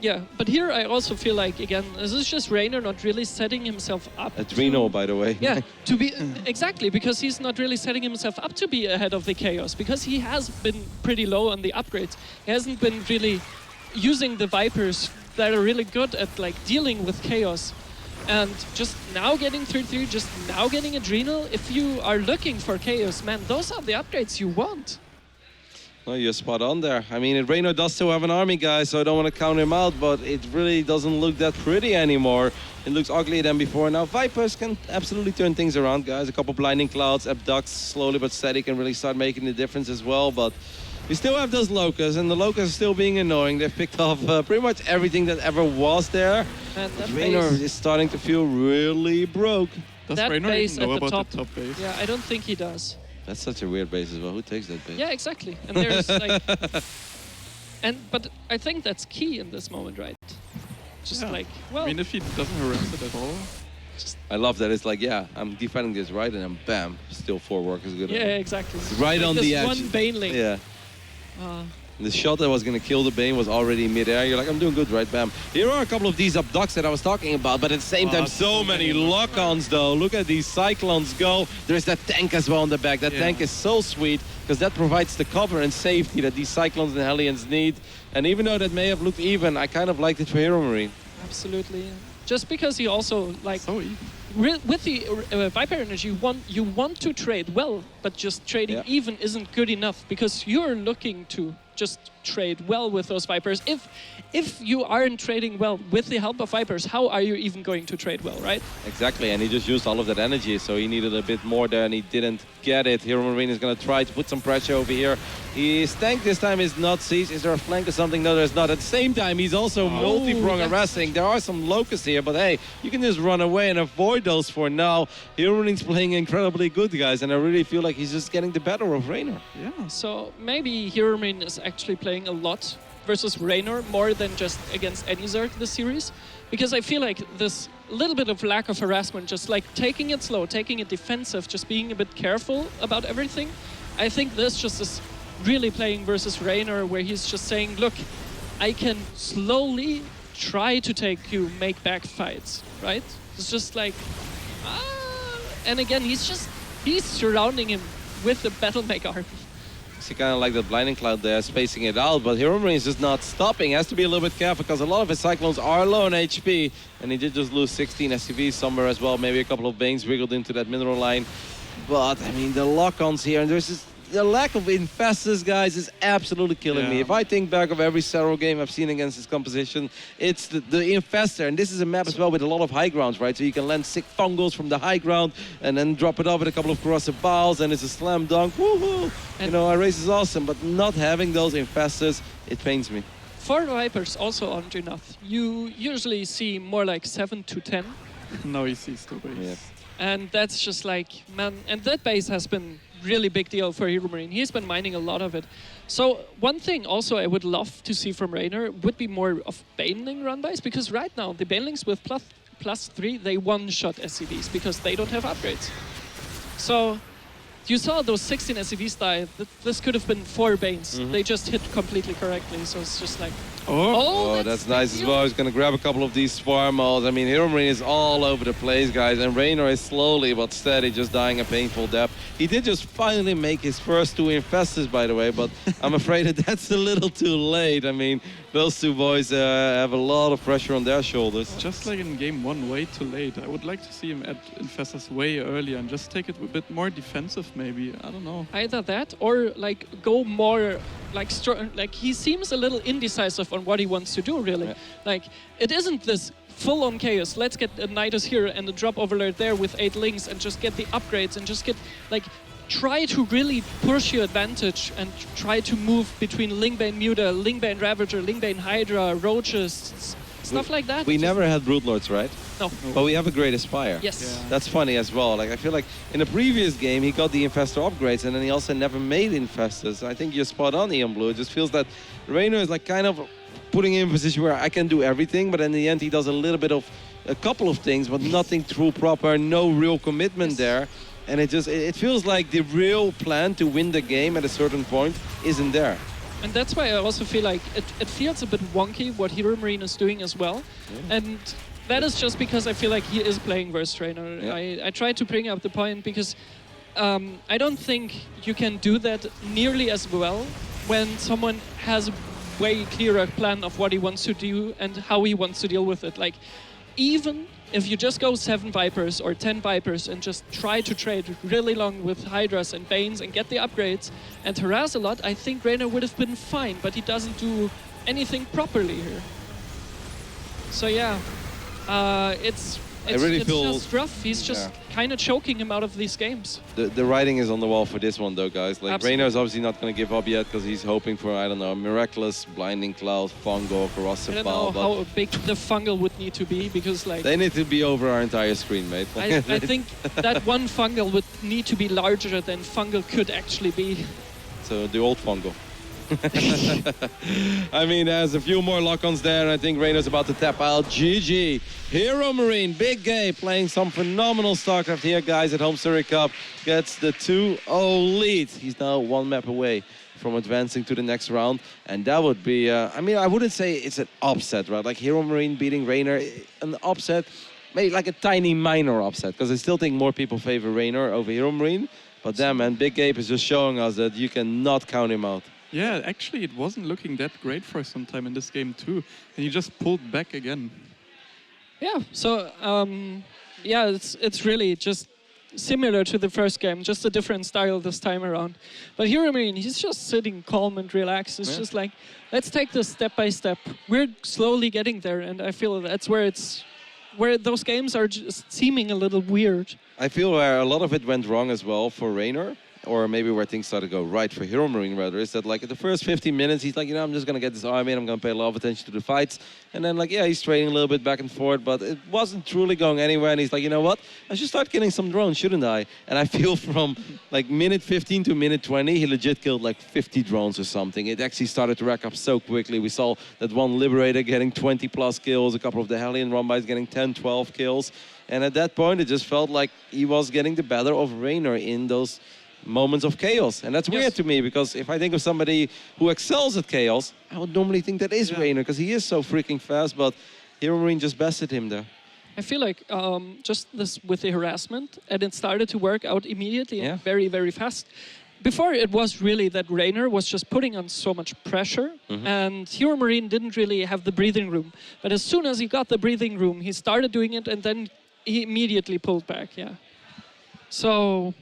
Yeah, but here I also feel like, again, this is just Reynor not really setting himself up. Adreno, by the way. Yeah, to be exactly, because he's not really setting himself up to be ahead of the Chaos, because he has been pretty low on the upgrades. He hasn't been really using the Vipers that are really good at like dealing with Chaos. And just now getting 3-3, just now getting Adrenal, if you are looking for Chaos, man, those are the upgrades you want. No, you're spot on there. I mean, Reynor does still have an army, guys, so I don't want to count him out, but it really doesn't look that pretty anymore. It looks uglier than before. Now, Vipers can absolutely turn things around, guys. A couple Blinding Clouds, Abducts, slowly but steady, can really start making the difference as well, but we still have those Locusts, and the Locusts are still being annoying. They've picked off pretty much everything that ever was there. And that Reynor is starting to feel really broke. Does that Reynor base even know at the about top, the top base? Yeah, I don't think he does. That's such a weird base as well. Who takes that base? Yeah, exactly. And there's like, but I think that's key in this moment, right? Just Yeah. like, well, I mean, if he doesn't harass it at all. I love that. It's like, yeah, I'm defending this right, and then bam, still 4 workers good. yeah, exactly. Right like on this the edge. one Baneling. Yeah. The shot that was going to kill the Bane was already mid-air. You're like, I'm doing good, right? Bam. Here are a couple of these abducts that I was talking about, but at the same time, so many lock-ons, though. Look at these Cyclones go. There's that tank as well in the back. That tank is so sweet, because that provides the cover and safety that these Cyclones and Hellions need. And even though that may have looked even, I kind of liked it for HeroMarine. Absolutely. Just because he also, like, So easy. with the Viper Energy, you want to trade well, but just trading even isn't good enough, because you're looking to just trade well with those Vipers. If you aren't trading well with the help of Vipers, how are you even going to trade well, right? Exactly, and he just used all of that energy, so he needed a bit more there, and he didn't get it. HeroMarine is going to try to put some pressure over here. His tank this time is not siege. Is there a flank or something? No, there's not. At the same time, he's also multi-prong harassing. There are some locusts here, but hey, you can just run away and avoid those for now. HeroMarine's playing incredibly good, guys, and I really feel like he's just getting the better of Reynor. Yeah. So maybe HeroMarine is actually playing a lot versus Reynor, more than just against any Zerg this series, because I feel like this little bit of lack of harassment, just like taking it slow, taking it defensive, just being a bit careful about everything, I think this just is really playing versus Reynor, where he's just saying, look, I can slowly try to take you make back fights, right? It's just like, and again, he's surrounding him with the Battlemech army. He kind of like that Blinding Cloud there, spacing it out, but HeroMarine is just not stopping. Has to be a little bit careful, because a lot of his Cyclones are low on HP, and he did just lose 16 SCVs somewhere as well. Maybe a couple of Banes wriggled into that mineral line. But, I mean, the lock-ons here, and there's just the lack of infestors, guys, is absolutely killing me. If I think back of every Cerro game I've seen against this composition, it's the infestor, and this is a map as well with a lot of high grounds, right? So you can land sick fungals from the high ground and then drop it off with a couple of corrosive balls, and it's a slam dunk. Woohoo! You know, our race is awesome, but not having those infestors, it pains me. For Vipers, also on Genoth, you usually see more like 7 to 10. Now he sees the base. Yeah. And that's just like, man, and that base has been really big deal for HeroMarine. He's been mining a lot of it. So one thing also I would love to see from Reynor would be more of Baneling run bys, because right now the Banelings with +3, they one-shot SCVs because they don't have upgrades. So you saw those 16 SCVs die. This could have been 4 Banes. They just hit completely correctly. So it's just like, oh, that's nice as well. He's going to grab a couple of these Swarm Moles. I mean, HeroMarine is all over the place, guys, and Reynor is slowly but steady just dying a painful death. He did just finally make his first 2 infestors, by the way, but I'm afraid that that's a little too late. I mean, those 2 boys have a lot of pressure on their shoulders. Just like in game 1, way too late. I would like to see him add infestors way earlier and just take it a bit more defensive, maybe. I don't know. Either that or like go more like he seems a little indecisive on what he wants to do, really. Like, it isn't this full-on chaos. Let's get a Nidus here and a drop overlord there with 8 links and just get the upgrades and just get, like, try to really push your advantage and try to move between Lingbane Muta, Lingbane Ravager, Lingbane Hydra, Roaches, stuff like that. We never had Broodlords, right? No. But we have a Great Aspire. Yes. Yeah. That's funny as well. Like, I feel like in the previous game, he got the Infestor upgrades, and then he also never made Infestors. I think you're spot on, Ian Blue. It just feels that Reynor is like kind of putting him in a position where I can do everything, but in the end, he does a little bit of a couple of things, but nothing true proper, no real commitment there. And it feels like the real plan to win the game at a certain point isn't there. And that's why I also feel like it feels a bit wonky what HeroMarine is doing as well. Yeah. And that is just because I feel like he is playing versus Reynor. Yeah. I tried to bring up the point because I don't think you can do that nearly as well when someone has a way clearer plan of what he wants to do and how he wants to deal with it. Like, even if you just go 7 Vipers or 10 Vipers and just try to trade really long with Hydras and Banes and get the upgrades and harass a lot, I think Reynor would have been fine, but he doesn't do anything properly here. So yeah, it's just rough. He's just kind of choking him out of these games. The writing is on the wall for this one, though, guys. Like, Absolutely. Reynor is obviously not going to give up yet because he's hoping for, I don't know, a miraculous Blinding Cloud, Fungal, Corrosive I don't Ball. know how big the fungal would need to be because, like, They need to be over our entire screen, mate. I think that one fungal would need to be larger than fungal could actually be. So the old Fungal. I mean, there's a few more lock-ons there, and I think Reynor's about to tap out. GG. HeroMarine, big game, playing some phenomenal Starcraft here, guys, at Homestory Cup. Gets the 2-0 lead. He's now 1 map away from advancing to the next round, and that would be, I mean, I wouldn't say it's an upset, right? Like HeroMarine beating Reynor, an upset, maybe like a tiny minor upset, because I still think more people favor Reynor over HeroMarine. But damn, man, Big Gabe is just showing us that you cannot count him out. Yeah, actually, it wasn't looking that great for some time in this game too, and he just pulled back again. Yeah, so yeah, it's really just similar to the first game, just a different style this time around. But HeroMarine, he's just sitting calm and relaxed. It's just like, let's take this step by step. We're slowly getting there, and I feel that's where those games are just seeming a little weird. I feel where a lot of it went wrong as well for Reynor, or maybe where things started to go right for HeroMarine rather, is that like in the first 15 minutes, he's like, you know, I'm just going to get this army and I'm going to pay a lot of attention to the fights. And then like, yeah, he's trading a little bit back and forth, but it wasn't truly going anywhere. And he's like, you know what? I should start killing some drones, shouldn't I? And I feel from like minute 15 to minute 20, he legit killed like 50 drones or something. It actually started to rack up so quickly. We saw that one Liberator getting 20 plus kills, a couple of the Hellion Rumbys getting 10, 12 kills. And at that point, it just felt like he was getting the better of Reynor in those moments of chaos. And that's weird to me, because if I think of somebody who excels at chaos, I would normally think that is Reynor, because he is so freaking fast, but HeroMarine just bested him there. I feel like just this with the harassment, and it started to work out immediately and very, very fast. Before, it was really that Reynor was just putting on so much pressure, and HeroMarine didn't really have the breathing room. But as soon as he got the breathing room, he started doing it, and then he immediately pulled back, So,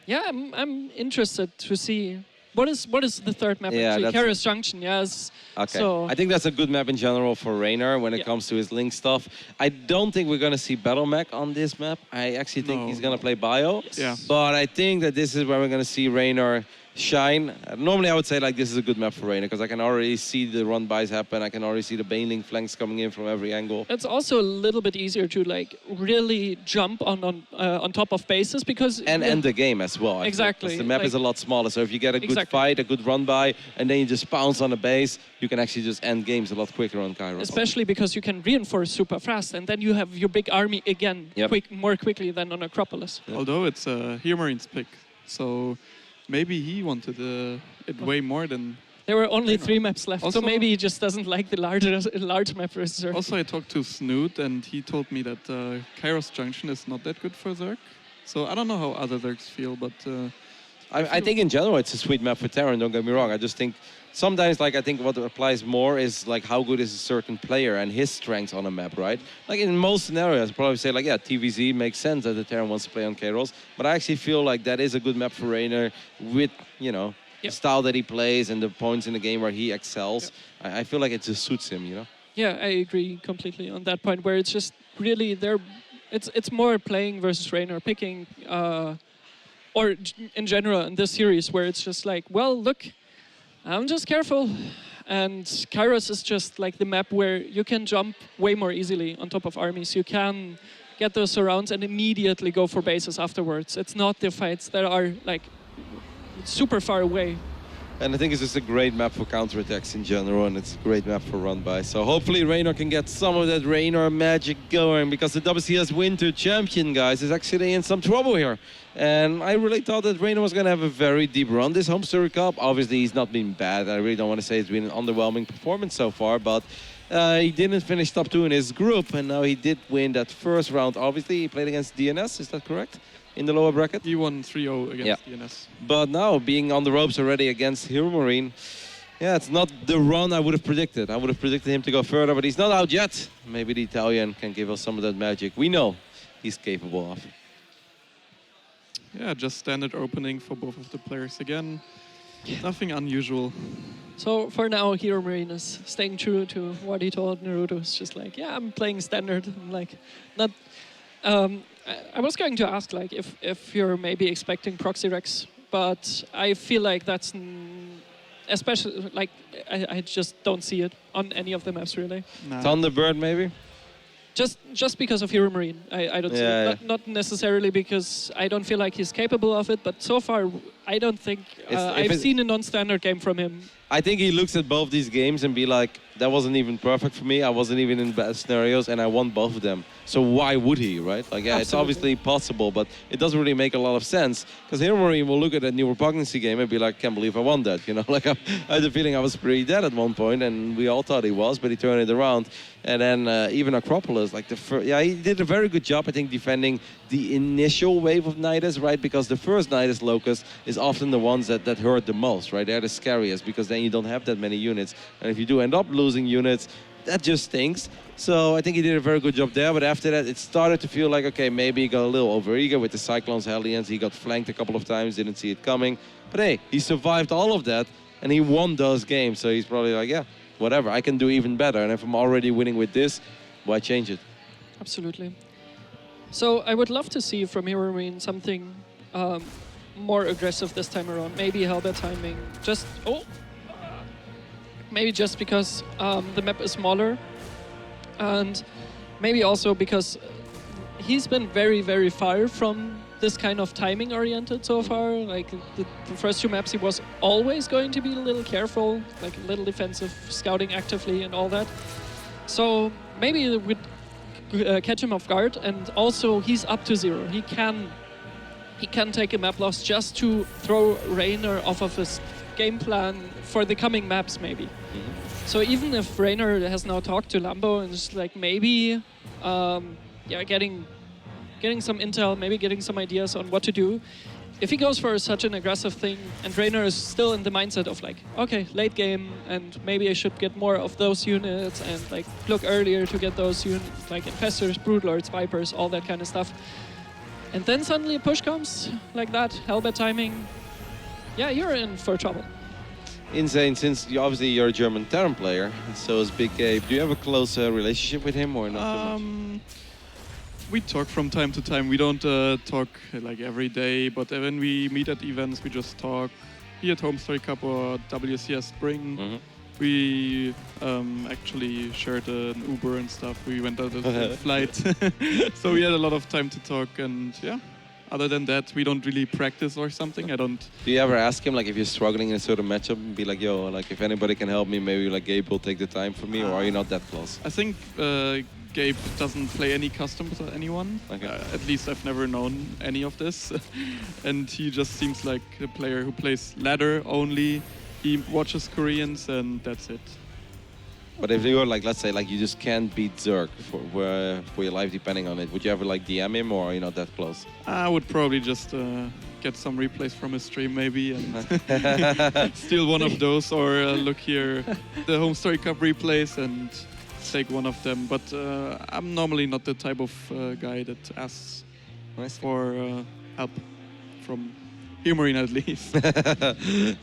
yeah, I'm interested to see what is the third map actually. Kara's Junction, yes. Okay. So, I think that's a good map in general for Reynor when it comes to his link stuff. I don't think we're going to see Battle Mech on this map. I actually think he's going to play Bio. Yeah. But I think that this is where we're going to see Reynor shine. Normally I would say like this is a good map for Reynor, because I can already see the run-bys happen. I can already see the Baneling flanks coming in from every angle. It's also a little bit easier to like really jump on top of bases, because and end the game as well. Exactly. The map is a lot smaller, so if you get a good fight, a good run-by, and then you just pounce on a base, you can actually just end games a lot quicker on Kairos. Especially because you can reinforce super fast, and then you have your big army again more quickly than on Acropolis. Although it's HeroMarine's pick, so maybe he wanted it way more than... There were only 3 maps left, also, so maybe he just doesn't like the large map for Zerg. Also, I talked to Snoot, and he told me that Kairos Junction is not that good for Zerg. So I don't know how other Zergs feel, but... I think in general it's a sweet map for Terran, don't get me wrong. I just think sometimes, like, I think what applies more is like how good is a certain player and his strengths on a map, right? Like in most scenarios, I'd probably say like, yeah, TVZ makes sense that the Terran wants to play on Kairos, but I actually feel like that is a good map for Reynor with, you know, the style that he plays and the points in the game where he excels. I feel like it just suits him, you know? Yeah, I agree completely on that point, where it's just really it's more playing versus Reynor, picking, or in general in this series, where it's just like, well, look, I'm just careful. And Kairos is just like the map where you can jump way more easily on top of armies. You can get those surrounds and immediately go for bases afterwards. It's not the fights that are like super far away. And I think it's just a great map for counterattacks in general, and it's a great map for run by. So hopefully Reynor can get some of that Reynor magic going, because the WCS Winter Champion, guys, is actually in some trouble here. And I really thought that Reynor was going to have a very deep run this Homestory Cup. Obviously, he's not been bad. I really don't want to say it's been an underwhelming performance so far, but he didn't finish top 2 in his group, and now he did win that first round. Obviously, he played against DNS, is that correct? In the lower bracket? He won 3-0 against DNS. But now, being on the ropes already against HeroMarine, yeah, it's not the run I would have predicted. I would have predicted him to go further, but he's not out yet. Maybe the Italian can give us some of that magic we know he's capable of. Yeah, just standard opening for both of the players again. Nothing unusual. So for now, HeroMarine is staying true to what he told Naruto. It's just like, yeah, I'm playing standard. I'm like, not. I was going to ask, like, if you're maybe expecting Proxy Rex, but I feel like that's especially like I just don't see it on any of the maps really. Nah. Thunderbird maybe. Just because of HeroMarine, I don't see it. Not necessarily because I don't feel like he's capable of it, but so far I don't think I've seen a non-standard game from him. I think he looks at both these games and be like, that wasn't even perfect for me. I wasn't even in bad scenarios, and I won both of them. So why would he, right? Like, yeah, it's obviously possible, but it doesn't really make a lot of sense. Because HeroMarine will look at that new Repugnancy game and be like, can't believe I won that. You know, like I had the feeling I was pretty dead at one point, and we all thought he was, but he turned it around. And then even Acropolis, like he did a very good job, I think, defending the initial wave of Nidus, right? Because the first Nidus Locust is often the ones that hurt the most, right? They're the scariest, because then you don't have that many units. And if you do end up losing units, that just stinks. So I think he did a very good job there, but after that it started to feel like, okay, maybe he got a little overeager with the Cyclones, Hellions. He got flanked a couple of times, didn't see it coming. But hey, he survived all of that, and he won those games. So he's probably like, yeah, whatever, I can do even better. And if I'm already winning with this, why change it? Absolutely. So I would love to see from HeroMarine something more aggressive this time around. Maybe Hellbat timing. Maybe just because the map is smaller, and maybe also because he's been very, very far from this kind of timing oriented so far. Like the first 2 maps, he was always going to be a little careful, like a little defensive, scouting actively and all that. So maybe we'd catch him off guard, and also he's up to 0. He can take a map loss just to throw Reynor off of his game plan for the coming maps, maybe. So even if Reynor has now talked to Lambo and just like maybe, getting some intel, maybe getting some ideas on what to do, if he goes for such an aggressive thing and Reynor is still in the mindset of like, okay, late game, and maybe I should get more of those units and like look earlier to get those units, like Infestors, Broodlords, Vipers, all that kind of stuff. And then suddenly a push comes like that, Hellbat timing, yeah, you're in for trouble. Insane, since you're a German Terran player, so is Big Gabe. Do you have a close relationship with him or not too much? We talk from time to time. We don't talk like every day, but when we meet at events, we just talk. Here at Homestory Cup or WCS Spring, we actually shared an Uber and stuff. We went out a flight, so we had a lot of time to talk, and yeah. Other than that, we don't really practice or something. I don't. Do you ever ask him, like, if you're struggling in a certain matchup, and be like, yo, like, if anybody can help me, maybe like Gabe will take the time for me, or are you not that close? I think Gabe doesn't play any customs with anyone. Okay. At least I've never known any of this. And he just seems like a player who plays ladder only. He watches Koreans, and that's it. But if you're like, let's say, like, you just can't beat Zerg for your life, depending on it, would you ever like DM him, or are you not that close? I would probably just get some replays from his stream, maybe, and steal one of those, or look here, the Homestory Cup replays, and take one of them. But I'm normally not the type of guy that asks for help from HeroMarine, at least.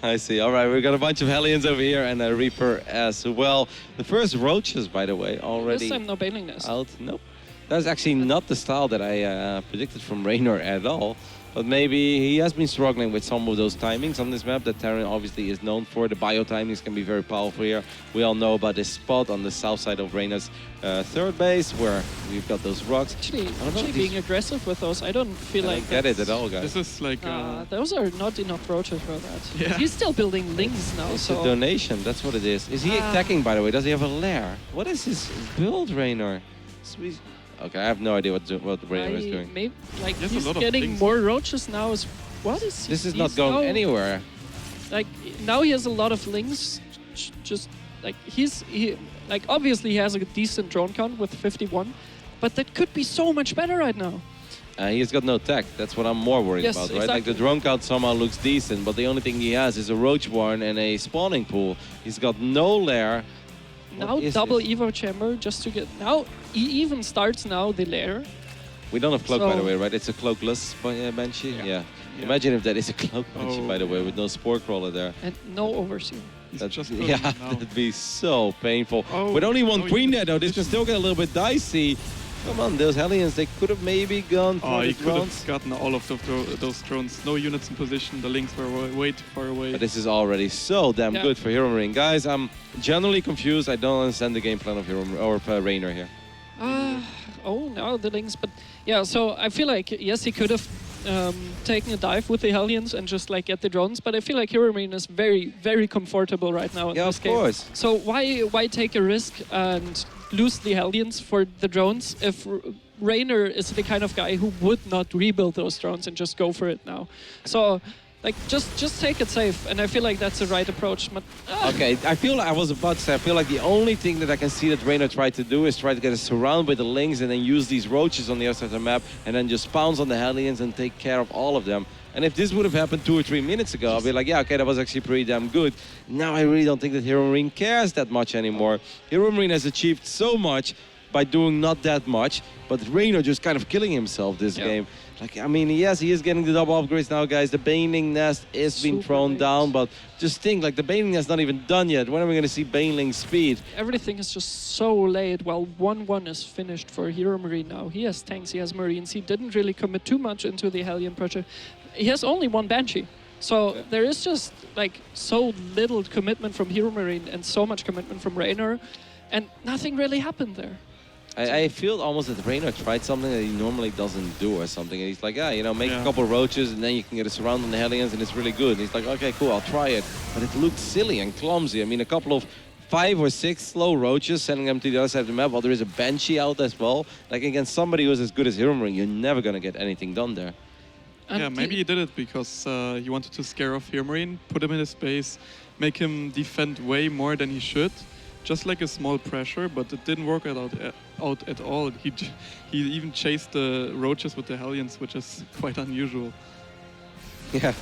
I see. All right, we've got a bunch of Hellions over here and a Reaper as well. The first Roaches, by the way, already This time no bailing nest. out. Nope. That's actually not the style that I predicted from Reynor at all. But maybe he has been struggling with some of those timings on this map that Terran obviously is known for. The bio timings can be very powerful here. We all know about this spot on the south side of Reynor's third base where we've got those rocks. Actually being aggressive with those, I don't feel I like don't get it at all, guys. This is like... those are not enough roaches for that. Yeah. He's still building links now, It's so... a donation, that's what it is. Is he attacking, by the way? Does he have a lair? What is his build, Reynor? Sweet. Okay, I have no idea what Reynor is doing. Maybe, like, There's a he's lot of getting things. more roaches now. What is This is not going anywhere. Like, now he has a lot of links. Just, like, like, obviously he has a decent drone count with 51, but that could be so much better right now. He's got no tech. That's what I'm more worried about, right? Exactly. Like the drone count somehow looks decent, but the only thing he has is a roach warren and a spawning pool. He's got no lair. Now double Evo chamber just to get... Now he even starts now the lair. We don't have cloak, by the So- way, right? It's a cloakless Banshee? Yeah. Imagine if that is a cloak Banshee, by the way, with no spore crawler there. And no overseer. Yeah, that'd be so painful. Oh, With only one no queen there, units though, this can still get a little bit dicey. Come on, those Hellions, they could have maybe gone for he the could drones. have gotten all of those drones. No units in position. The links were way too far away. But this is already so damn good for HeroMarine. Guys, I'm generally confused. I don't understand the game plan of Reynor here. Oh, now the links. But yeah, so I feel like, yes, he could have taken a dive with the Hellions and just like get the drones, but I feel like HeroMarine is very, very comfortable right now in this game. Yeah, of course. So why take a risk and lose the Hellions for the drones if Reynor is the kind of guy who would not rebuild those drones and just go for it now? So, like, just take it safe, and I feel like that's the right approach. But, Okay, I was about to say, I feel like the only thing that I can see that Reynor tried to do is try to get us surrounded with the links and then use these roaches on the other side of the map and then just pounce on the Hellions and take care of all of them. And if this would have happened 2 or 3 minutes ago, I'll be like, yeah, okay, that was actually pretty damn good. Now I really don't think that HeroMarine cares that much anymore. HeroMarine has achieved so much by doing not that much, but Reynor just kind of killing himself this game. Like, I mean, yes, he is getting the double upgrades now, guys. The Baneling Nest is being thrown down, but just think, like, the Baneling Nest not even done yet. When are we going to see Baneling speed? Everything is just so late. Well, 1-1 is finished for HeroMarine now. He has tanks, he has Marines. He didn't really commit too much into the Hellion project. He has only one Banshee. So there is just, like, so little commitment from HeroMarine and so much commitment from Reynor, and nothing really happened there. I feel almost that Reynor tried something that he normally doesn't do or something. And he's like, yeah, you know, make a couple roaches and then you can get a surround on the Hellions and it's really good. And he's like, okay, cool, I'll try it. But it looked silly and clumsy. I mean, a couple of 5 or 6 slow roaches, sending them to the other side of the map while there is a Banshee out as well. Like, against somebody who's as good as HeroMarine, you're never going to get anything done there. And yeah, maybe he did it because he wanted to scare off HeroMarine, put him in his space, make him defend way more than he should. Just like a small pressure, but it didn't work out at all. He even chased the roaches with the Hellions, which is quite unusual. Yeah,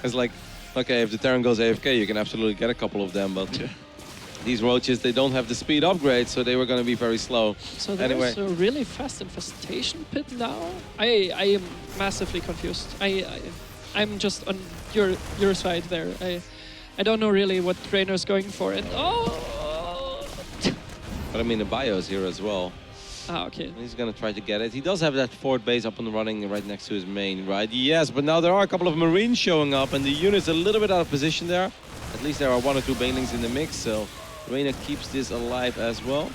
it's like, okay, if the Terran goes AFK, you can absolutely get a couple of them, but these roaches, they don't have the speed upgrade, so they were going to be very slow. So there's a really fast infestation pit now? I am massively confused. I'm just on your side there. I don't know really what Reynor's going for. And But I mean, the bio is here as well. Ah, okay. He's going to try to get it. He does have that forward base up and running right next to his main, right? Yes, but now there are a couple of Marines showing up, and the unit's a little bit out of position there. At least there are 1 or 2 Banelings in the mix, so Reynor keeps this alive as well.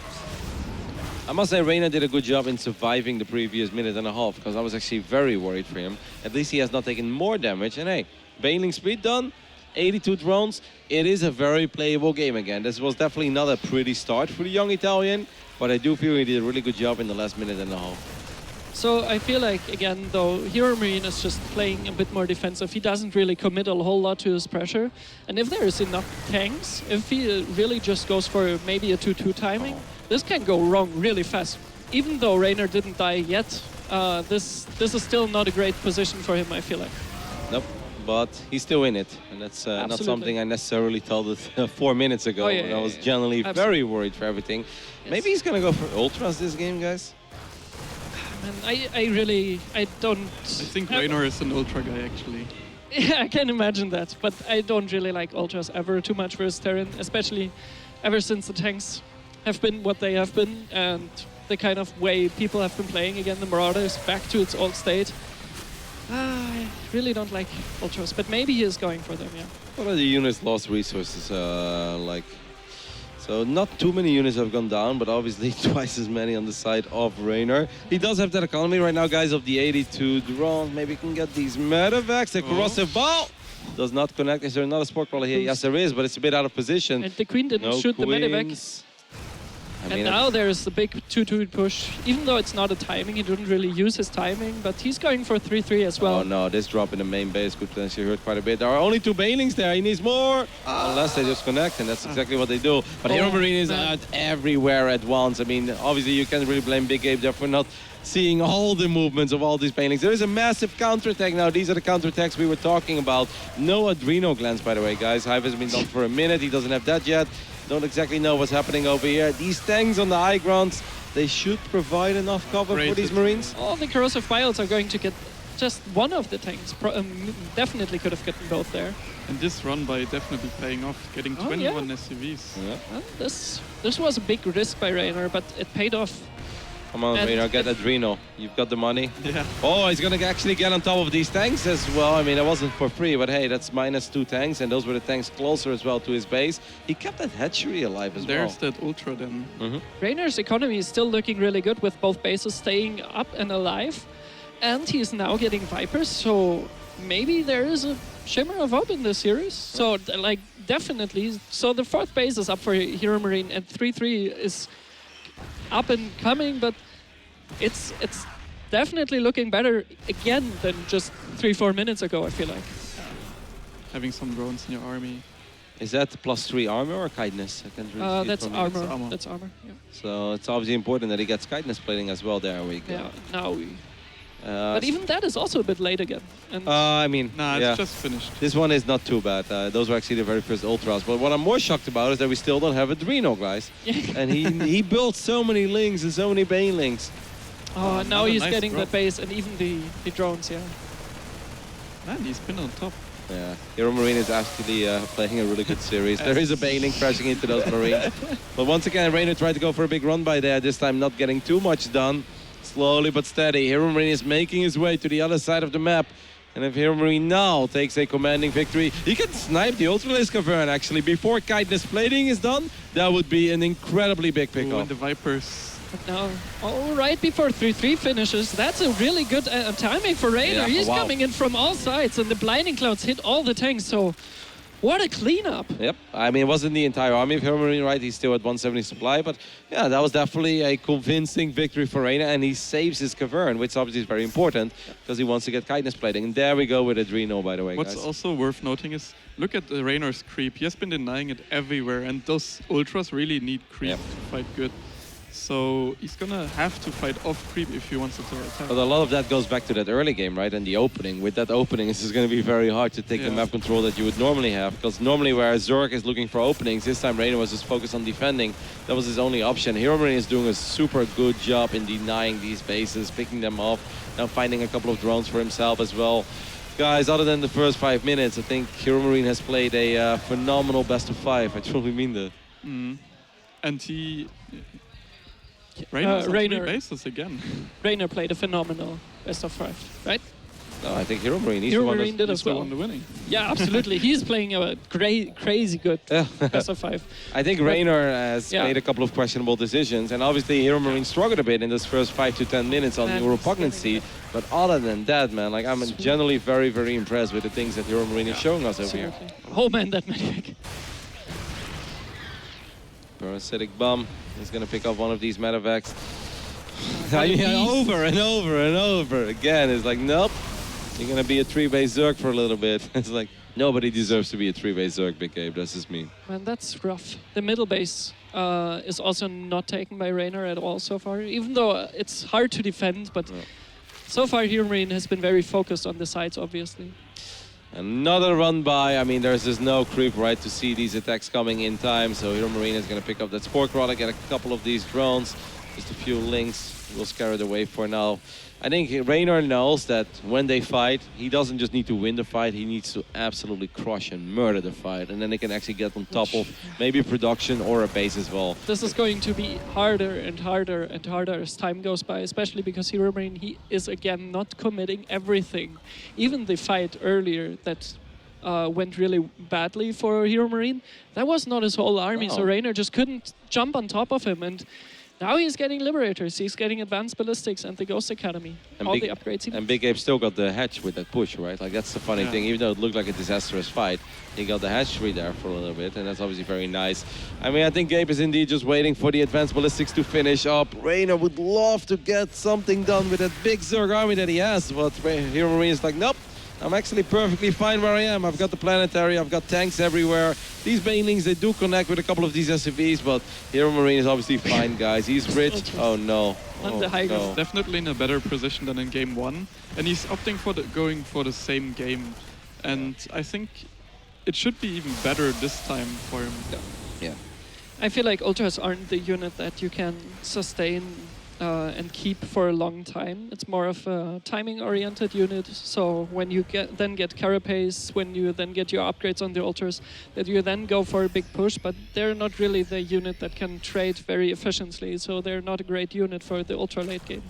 I must say, Reynor did a good job in surviving the previous minute and a half, because I was actually very worried for him. At least he has not taken more damage, and hey, Baneling speed done. 82 drones. It is a very playable game again. This was definitely not a pretty start for the young Italian, but I do feel he did a really good job in the last minute and a half. So I feel like, again, though, HeroMarine is just playing a bit more defensive. He doesn't really commit a whole lot to his pressure. And if there is enough tanks, if he really just goes for maybe a 2-2 timing, this can go wrong really fast. Even though Reynor didn't die yet, this is still not a great position for him, I feel like. Nope. But he's still in it, and that's not something I necessarily told it 4 minutes ago. When I was generally very worried for everything. Yes. Maybe he's gonna go for ultras this game, guys. Man, I don't. I think Reynor is an ultra guy, actually. Yeah, I can imagine that, but I don't really like ultras ever too much versus Terran, especially ever since the tanks have been what they have been, and the kind of way people have been playing again. The Marauder is back to its old state. I really don't like Ultras, but maybe he is going for them, yeah. What are the units lost resources like? So not too many units have gone down, but obviously twice as many on the side of Reynor. He does have that economy right now, guys, of the 82 drones. Maybe he can get these medevacs. A corrosive ball does not connect. Is there another sport crawler here? Yes, there is, but it's a bit out of position. And the Queen didn't No shoot the medevac. queens. I And mean, now there's the big 2-2 push. Even though it's not a timing, he didn't really use his timing, but he's going for 3-3 as well. Oh no, this drop in the main base could potentially hurt quite a bit. There are only 2 banelings there, he needs more! Unless they just connect, and that's exactly what they do. But HeroMarine is out everywhere at once. I mean, obviously you can't really blame Big Ape there for not seeing all the movements of all these banelings. There is a massive counterattack now. These are the counterattacks we were talking about. No Adreno glands, by the way, guys. Hive has been done for a minute, he doesn't have that yet. Don't exactly know what's happening over here. These tanks on the high grounds, they should provide enough cover for these Marines. All the corrosive vials are going to get just one of the tanks. Definitely could have gotten both there. And this run by definitely paying off, getting 21 SCVs. Yeah. Well, this was a big risk by Reynor, but it paid off. Come on, Reynor, get Adreno. You've got the money. Yeah. Oh, he's going to actually get on top of these tanks as well. I mean, it wasn't for free, but hey, that's -2 tanks, and those were the tanks closer as well to his base. He kept that hatchery alive as well. There's that Ultra then. Reynor's economy is still looking really good with both bases staying up and alive. And he's now getting Vipers, so maybe there is a shimmer of hope in this series. So, like, definitely. So the 4th base is up for HeroMarine, and 3-3 is up and coming, but it's definitely looking better again than just 3-4 minutes ago, I feel like. Having some drones in your army. Is that +3 armor or kindness? I can't really see it That's from here. armor. That's armor, yeah. So it's obviously important that he gets kindness plating as well. There we go. Yeah, now we... but even that is also a bit late again. And I mean, Nah, yeah. it's just finished. This one is not too bad. Those were actually the very first Ultras. But what I'm more shocked about is that we still don't have Adreno, guys. And he built so many Lings and so many Banelings. oh, now he's nice getting drop. the base and even the drones, yeah. Man, he's been on top. Yeah, HeroMarine is actually playing a really good series. There is a Baneling crashing into those Marines. But once again, Reynor tried to go for a big run by there, this time not getting too much done. Slowly but steady, HeroMarine is making his way to the other side of the map. And if HeroMarine now takes a commanding victory, he can snipe the Ultralisk Cavern actually before kindness plating is done. That would be an incredibly big Ooh, pickup. and the Vipers. But now, right before 3-3 finishes, that's a really good timing for Reynor. Yeah, He's wow. coming in from all sides, and the Blinding Clouds hit all the tanks, so what a cleanup. Yep, I mean, it wasn't the entire army of HeroMarine, right? He's still at 170 supply, but yeah, that was definitely a convincing victory for Reynor, and he saves his Cavern, which obviously is very important, because he wants to get kindness plating. And there we go with Adreno, by the way, What's guys. also worth noting is, look at the Reynor's creep. He has been denying it everywhere, and those Ultras really need creep Yep. to fight good. So he's gonna have to fight off creep if he wants it to attack. But a lot of that goes back to that early game, right? And the opening. With that opening, it's just going to be very hard to take the map control that you would normally have. Because normally where Zerg is looking for openings, this time Reynor was just focused on defending. That was his only option. HeroMarine is doing a super good job in denying these bases, picking them off, now finding a couple of drones for himself as well. Guys, other than the first 5 minutes, I think HeroMarine has played a phenomenal best of 5. I truly mean that. And he... Reynor's on 3 Reynor- bases again. Reynor played a phenomenal best of 5, right? No, I think HeroMarine, he's the one HeroMarine that's... did He's as the well. one winning. Yeah, absolutely. He's playing a crazy good best of 5. I think Reynor has made a couple of questionable decisions, and obviously HeroMarine struggled a bit in this first 5 to 10 minutes on the repugnancy. But other than that, man, like I'm generally very, very impressed with the things that HeroMarine is showing us over here. Oh man, that medic. Parasitic Bum is going to pick up one of these medevacs. I mean, over and over and over again. It's like, nope, you're going to be a 3-base Zerg for a little bit. It's like, nobody deserves to be a 3-base Zerg, Big Ape. That's just me. Man, that's rough. The middle base is also not taken by Reynor at all so far, even though it's hard to defend, but so far HeroMarine has been very focused on the sides, obviously. Another run by. I mean, there's just no creep, right, to see these attacks coming in time. So HeroMarine is going to pick up that Spore Crawler, get a couple of these drones, just a few links. We'll scare it away for now. I think Reynor knows that when they fight, he doesn't just need to win the fight, he needs to absolutely crush and murder the fight. And then they can actually get on top of maybe production or a base as well. This is going to be harder and harder and harder as time goes by, especially because HeroMarine, he is again not committing everything. Even the fight earlier that went really badly for HeroMarine, that was not his whole army, so Reynor just couldn't jump on top of him. And now he's getting Liberators, he's getting Advanced Ballistics and the Ghost Academy, and all the upgrades. And Big Ape still got the hatch with that push, right? Like that's the funny thing, even though it looked like a disastrous fight, he got the hatchery there for a little bit, and that's obviously very nice. I mean, I think Gabe is indeed just waiting for the Advanced Ballistics to finish up. Reynor would love to get something done with that big Zerg army that he has, but HeroMarine is like, nope. I'm actually perfectly fine where I am. I've got the planetary, I've got tanks everywhere. These banelings, they do connect with a couple of these SCVs, but HeroMarine is obviously fine, guys. He's rich. Oh no. On the high ground. Definitely in a better position than in game 1. And he's opting for going for the same game. And I think it should be even better this time for him. Yeah. I feel like Ultras aren't the unit that you can sustain and keep for a long time. It's more of a timing-oriented unit. So when you get Carapace, when you then get your upgrades on the Ultras, that you then go for a big push. But they're not really the unit that can trade very efficiently. So they're not a great unit for the ultra late game.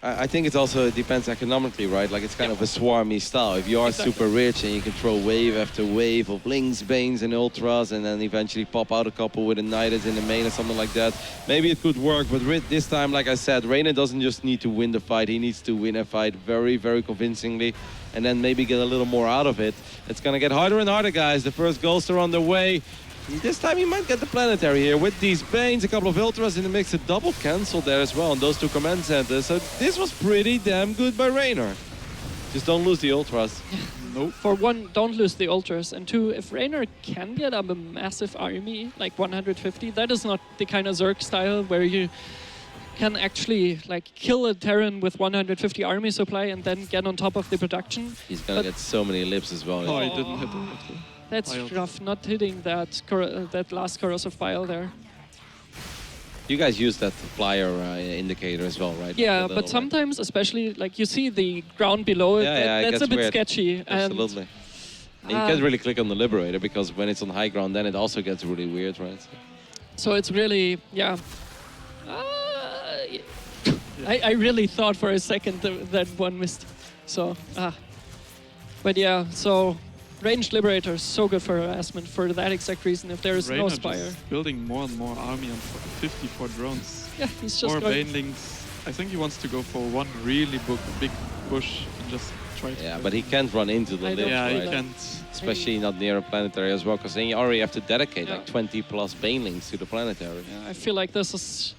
I think it also depends economically, right? Like it's kind of a swarmy style. If you are super rich and you can throw wave after wave of Lings, Banes and Ultras and then eventually pop out a couple with a Nidus in the main or something like that, maybe it could work. But this time, like I said, Reynor doesn't just need to win the fight. He needs to win a fight very, very convincingly and then maybe get a little more out of it. It's going to get harder and harder, guys. The first ghosts are on the way. This time he might get the planetary here with these Banes, a couple of Ultras in the mix, a double cancel there as well on those two command centers. So this was pretty damn good by Reynor. Just don't lose the Ultras. Nope. For one, don't lose the Ultras, and two, if Reynor can get up a massive army, like 150, that is not the kind of Zerg style where you can actually like kill a Terran with 150 army supply and then get on top of the production. He's gonna get so many lips as well. Oh, he didn't hit it. That's rough, not hitting that last corrosive pile there. You guys use that flyer indicator as well, right? Yeah, but sometimes, especially like you see the ground below it, that's a bit weird. Sketchy. Absolutely. And you can't really click on the Liberator because when it's on high ground, then it also gets really weird, right? So it's really, I really thought for a second that one missed. So, but yeah, so. Ranged Liberators, so good for harassment for that exact reason. If there is no Spire. Just building more and more army on 54 drones. Yeah, he's just more banelings. I think he wants to go for one really big push and just try to... Yeah, but he can't run into the lift, Yeah, right? he can't. Especially not near a planetary as well, because then you already have to dedicate like 20 plus banelings to the planetary. Yeah, I feel like this is...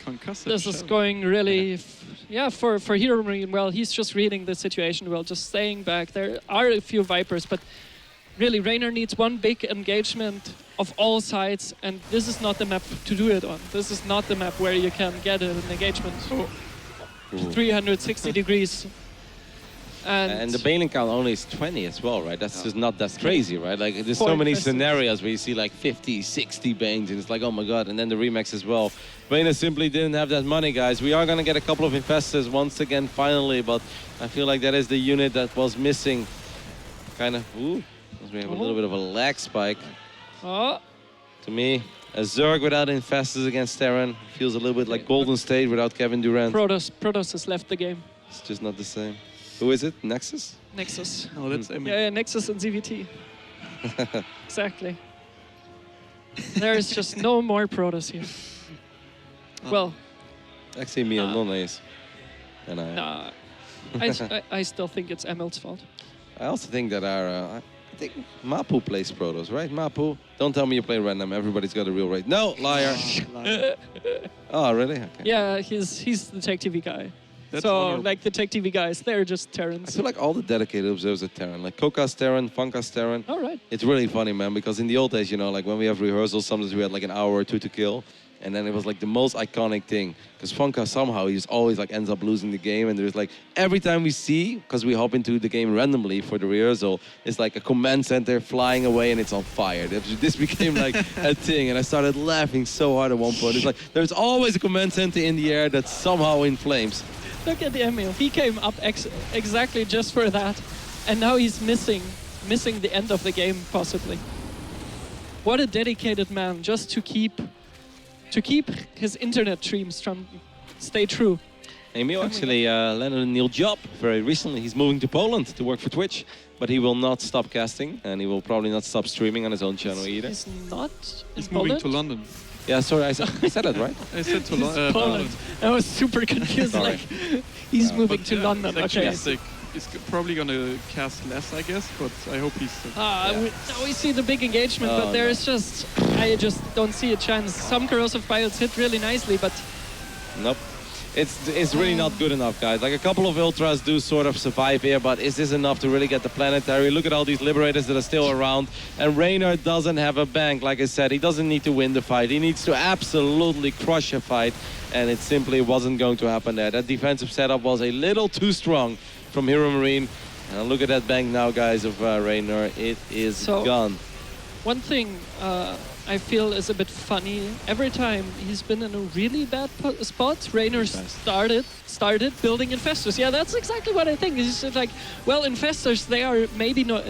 Concussive this is going really... for HeroMarine, well, he's just reading the situation well, just staying back. There are a few Vipers, but really, Reynor needs one big engagement of all sides, and this is not the map to do it on. This is not the map where you can get an engagement 360 degrees. And the baneling count only is 20 as well, right? That's just not that crazy, right? Like, there's so many scenarios where you see like 50, 60 banes, and it's like, oh my god, and then the Remax as well. Reynor simply didn't have that money, guys. We are going to get a couple of Infestors once again, finally, but I feel like that is the unit that was missing. Kind of, we have a little bit of a lag spike. To me, a Zerg without Infestors against Terran feels a little bit like Golden State without Kevin Durant. Protoss has left the game. It's just not the same. Who is it? Nexus? Nexus. Oh, that's yeah, Nexus and ZvT. Exactly. There is just no more Protoss here. Well, actually, me and Lona is. And I still think it's ML's fault. I also think that I think Mapu plays Protoss, right? Mapu, don't tell me you play random. Everybody's got a real rate. No, liar. Oh, really? Okay. Yeah, he's the Tech TV guy. That's so, honorable. like the Tech TV guys, they're just Terrans. I feel like all the dedicated observers are Terran. Like Koka's Terran, Funka's Terran. All right. It's really funny, man, because in the old days, you know, like when we have rehearsals, sometimes we had like an hour or two to kill. And then it was like the most iconic thing. Because Funka somehow, he just always like ends up losing the game. And there's like, every time we see, because we hop into the game randomly for the rehearsal, it's like a command center flying away and it's on fire. This became like a thing. And I started laughing so hard at one point. It's like, there's always a command center in the air that's somehow in flames. Look at Emil. He came up exactly just for that, and now he's missing the end of the game possibly. What a dedicated man, just to keep his internet dreams from stay true. Emil actually landed a new job very recently. He's moving to Poland to work for Twitch, but he will not stop casting, and he will probably not stop streaming on his own channel either. He's not. He's moving to London. Yeah, sorry, I said that right. I said to Poland. I was super confused. Like, he's moving to London. He's Okay. sick. He's probably gonna cast less, I guess, but I hope he's sick. Now we see the big engagement, but there is I just don't see a chance. Some corrosive piles hit really nicely, but nope. It's really not good enough, guys. Like, a couple of ultras do sort of survive here, but is this enough to really get the planetary? Look at all these liberators that are still around, and Reynor doesn't have a bank. Like I said, he doesn't need to win the fight. He needs to absolutely crush a fight, and it simply wasn't going to happen there. That defensive setup was a little too strong from HeroMarine. And look at that bank now, guys, of Reynor. It is gone. One thing I feel is a bit funny. Every time he's been in a really bad spot, Reynor started building infestors. Yeah, that's exactly what I think. It's just like, well, infestors,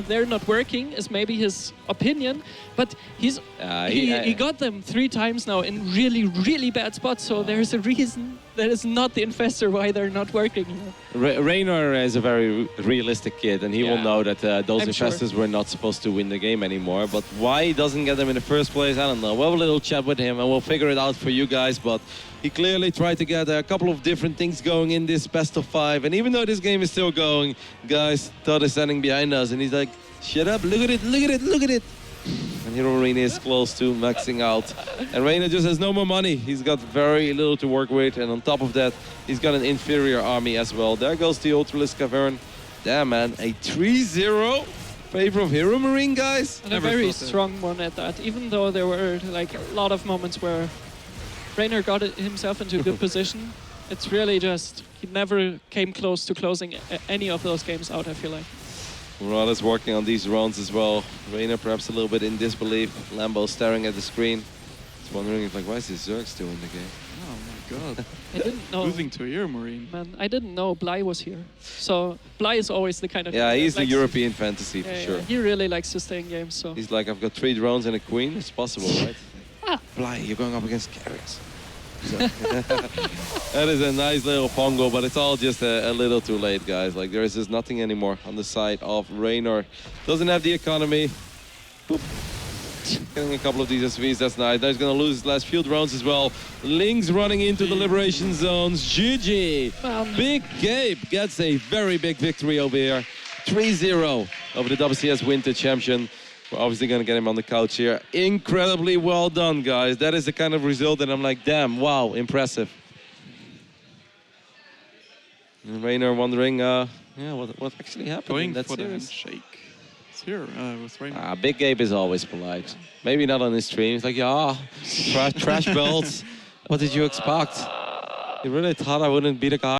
they're not working, is maybe his opinion, but he got them 3 times now in really, really bad spots. So there's a reason that is not the infestor why they're not working. Reynor is a very realistic kid, and he will know that those infestors were not supposed to win the game anymore. But why he doesn't get them in the first place, I don't know. We'll have a little chat with him, and we'll figure it out for you guys. But he clearly tried to get a couple of different things going in this best of 5. And even though this game is still going, guys, Todd is standing behind us, and he's like, shut up, look at it, look at it, look at it. And HeroMarine is close to maxing out. And Reynor just has no more money. He's got very little to work with. And on top of that, he's got an inferior army as well. There goes the Ultralisk Cavern. Damn, man. A 3-0 favor of HeroMarine, guys. And a very strong one at that. Even though there were like a lot of moments where Reynor got himself into a good position. It's really just, he never came close to closing any of those games out, I feel like. Morales working on these rounds as well. Reynor perhaps a little bit in disbelief. Lambo staring at the screen. He's wondering if, like, why is this Zerg still in the game? Oh my god. I didn't know. Losing to HeroMarine. Man, I didn't know Bly was here. So Bly is always the kind of guy he's the European fantasy for sure. He really likes to stay in games. So he's like, I've got 3 drones and a queen. It's possible, right? Bly, you're going up against carriers. So that is a nice little pongo, but it's all just a little too late, guys. Like, there is just nothing anymore on the side of Reynor. Doesn't have the economy. Boop. Getting a couple of these SVs, that's nice. Now he's going to lose his last field rounds as well. Lynx running into the liberation zones. GG. Big Gabe gets a very big victory over here. 3-0 over the WCS Winter Champion. We're obviously going to get him on the couch here. Incredibly well done, guys. That is the kind of result that I'm like, damn, wow, impressive. And Reynor wondering, what actually happened Going in that for series. the handshake. It's here with Reynor. Big Gabe is always polite. Maybe not on his stream. He's like, trash belts. What did you expect? You really thought I wouldn't beat a guy?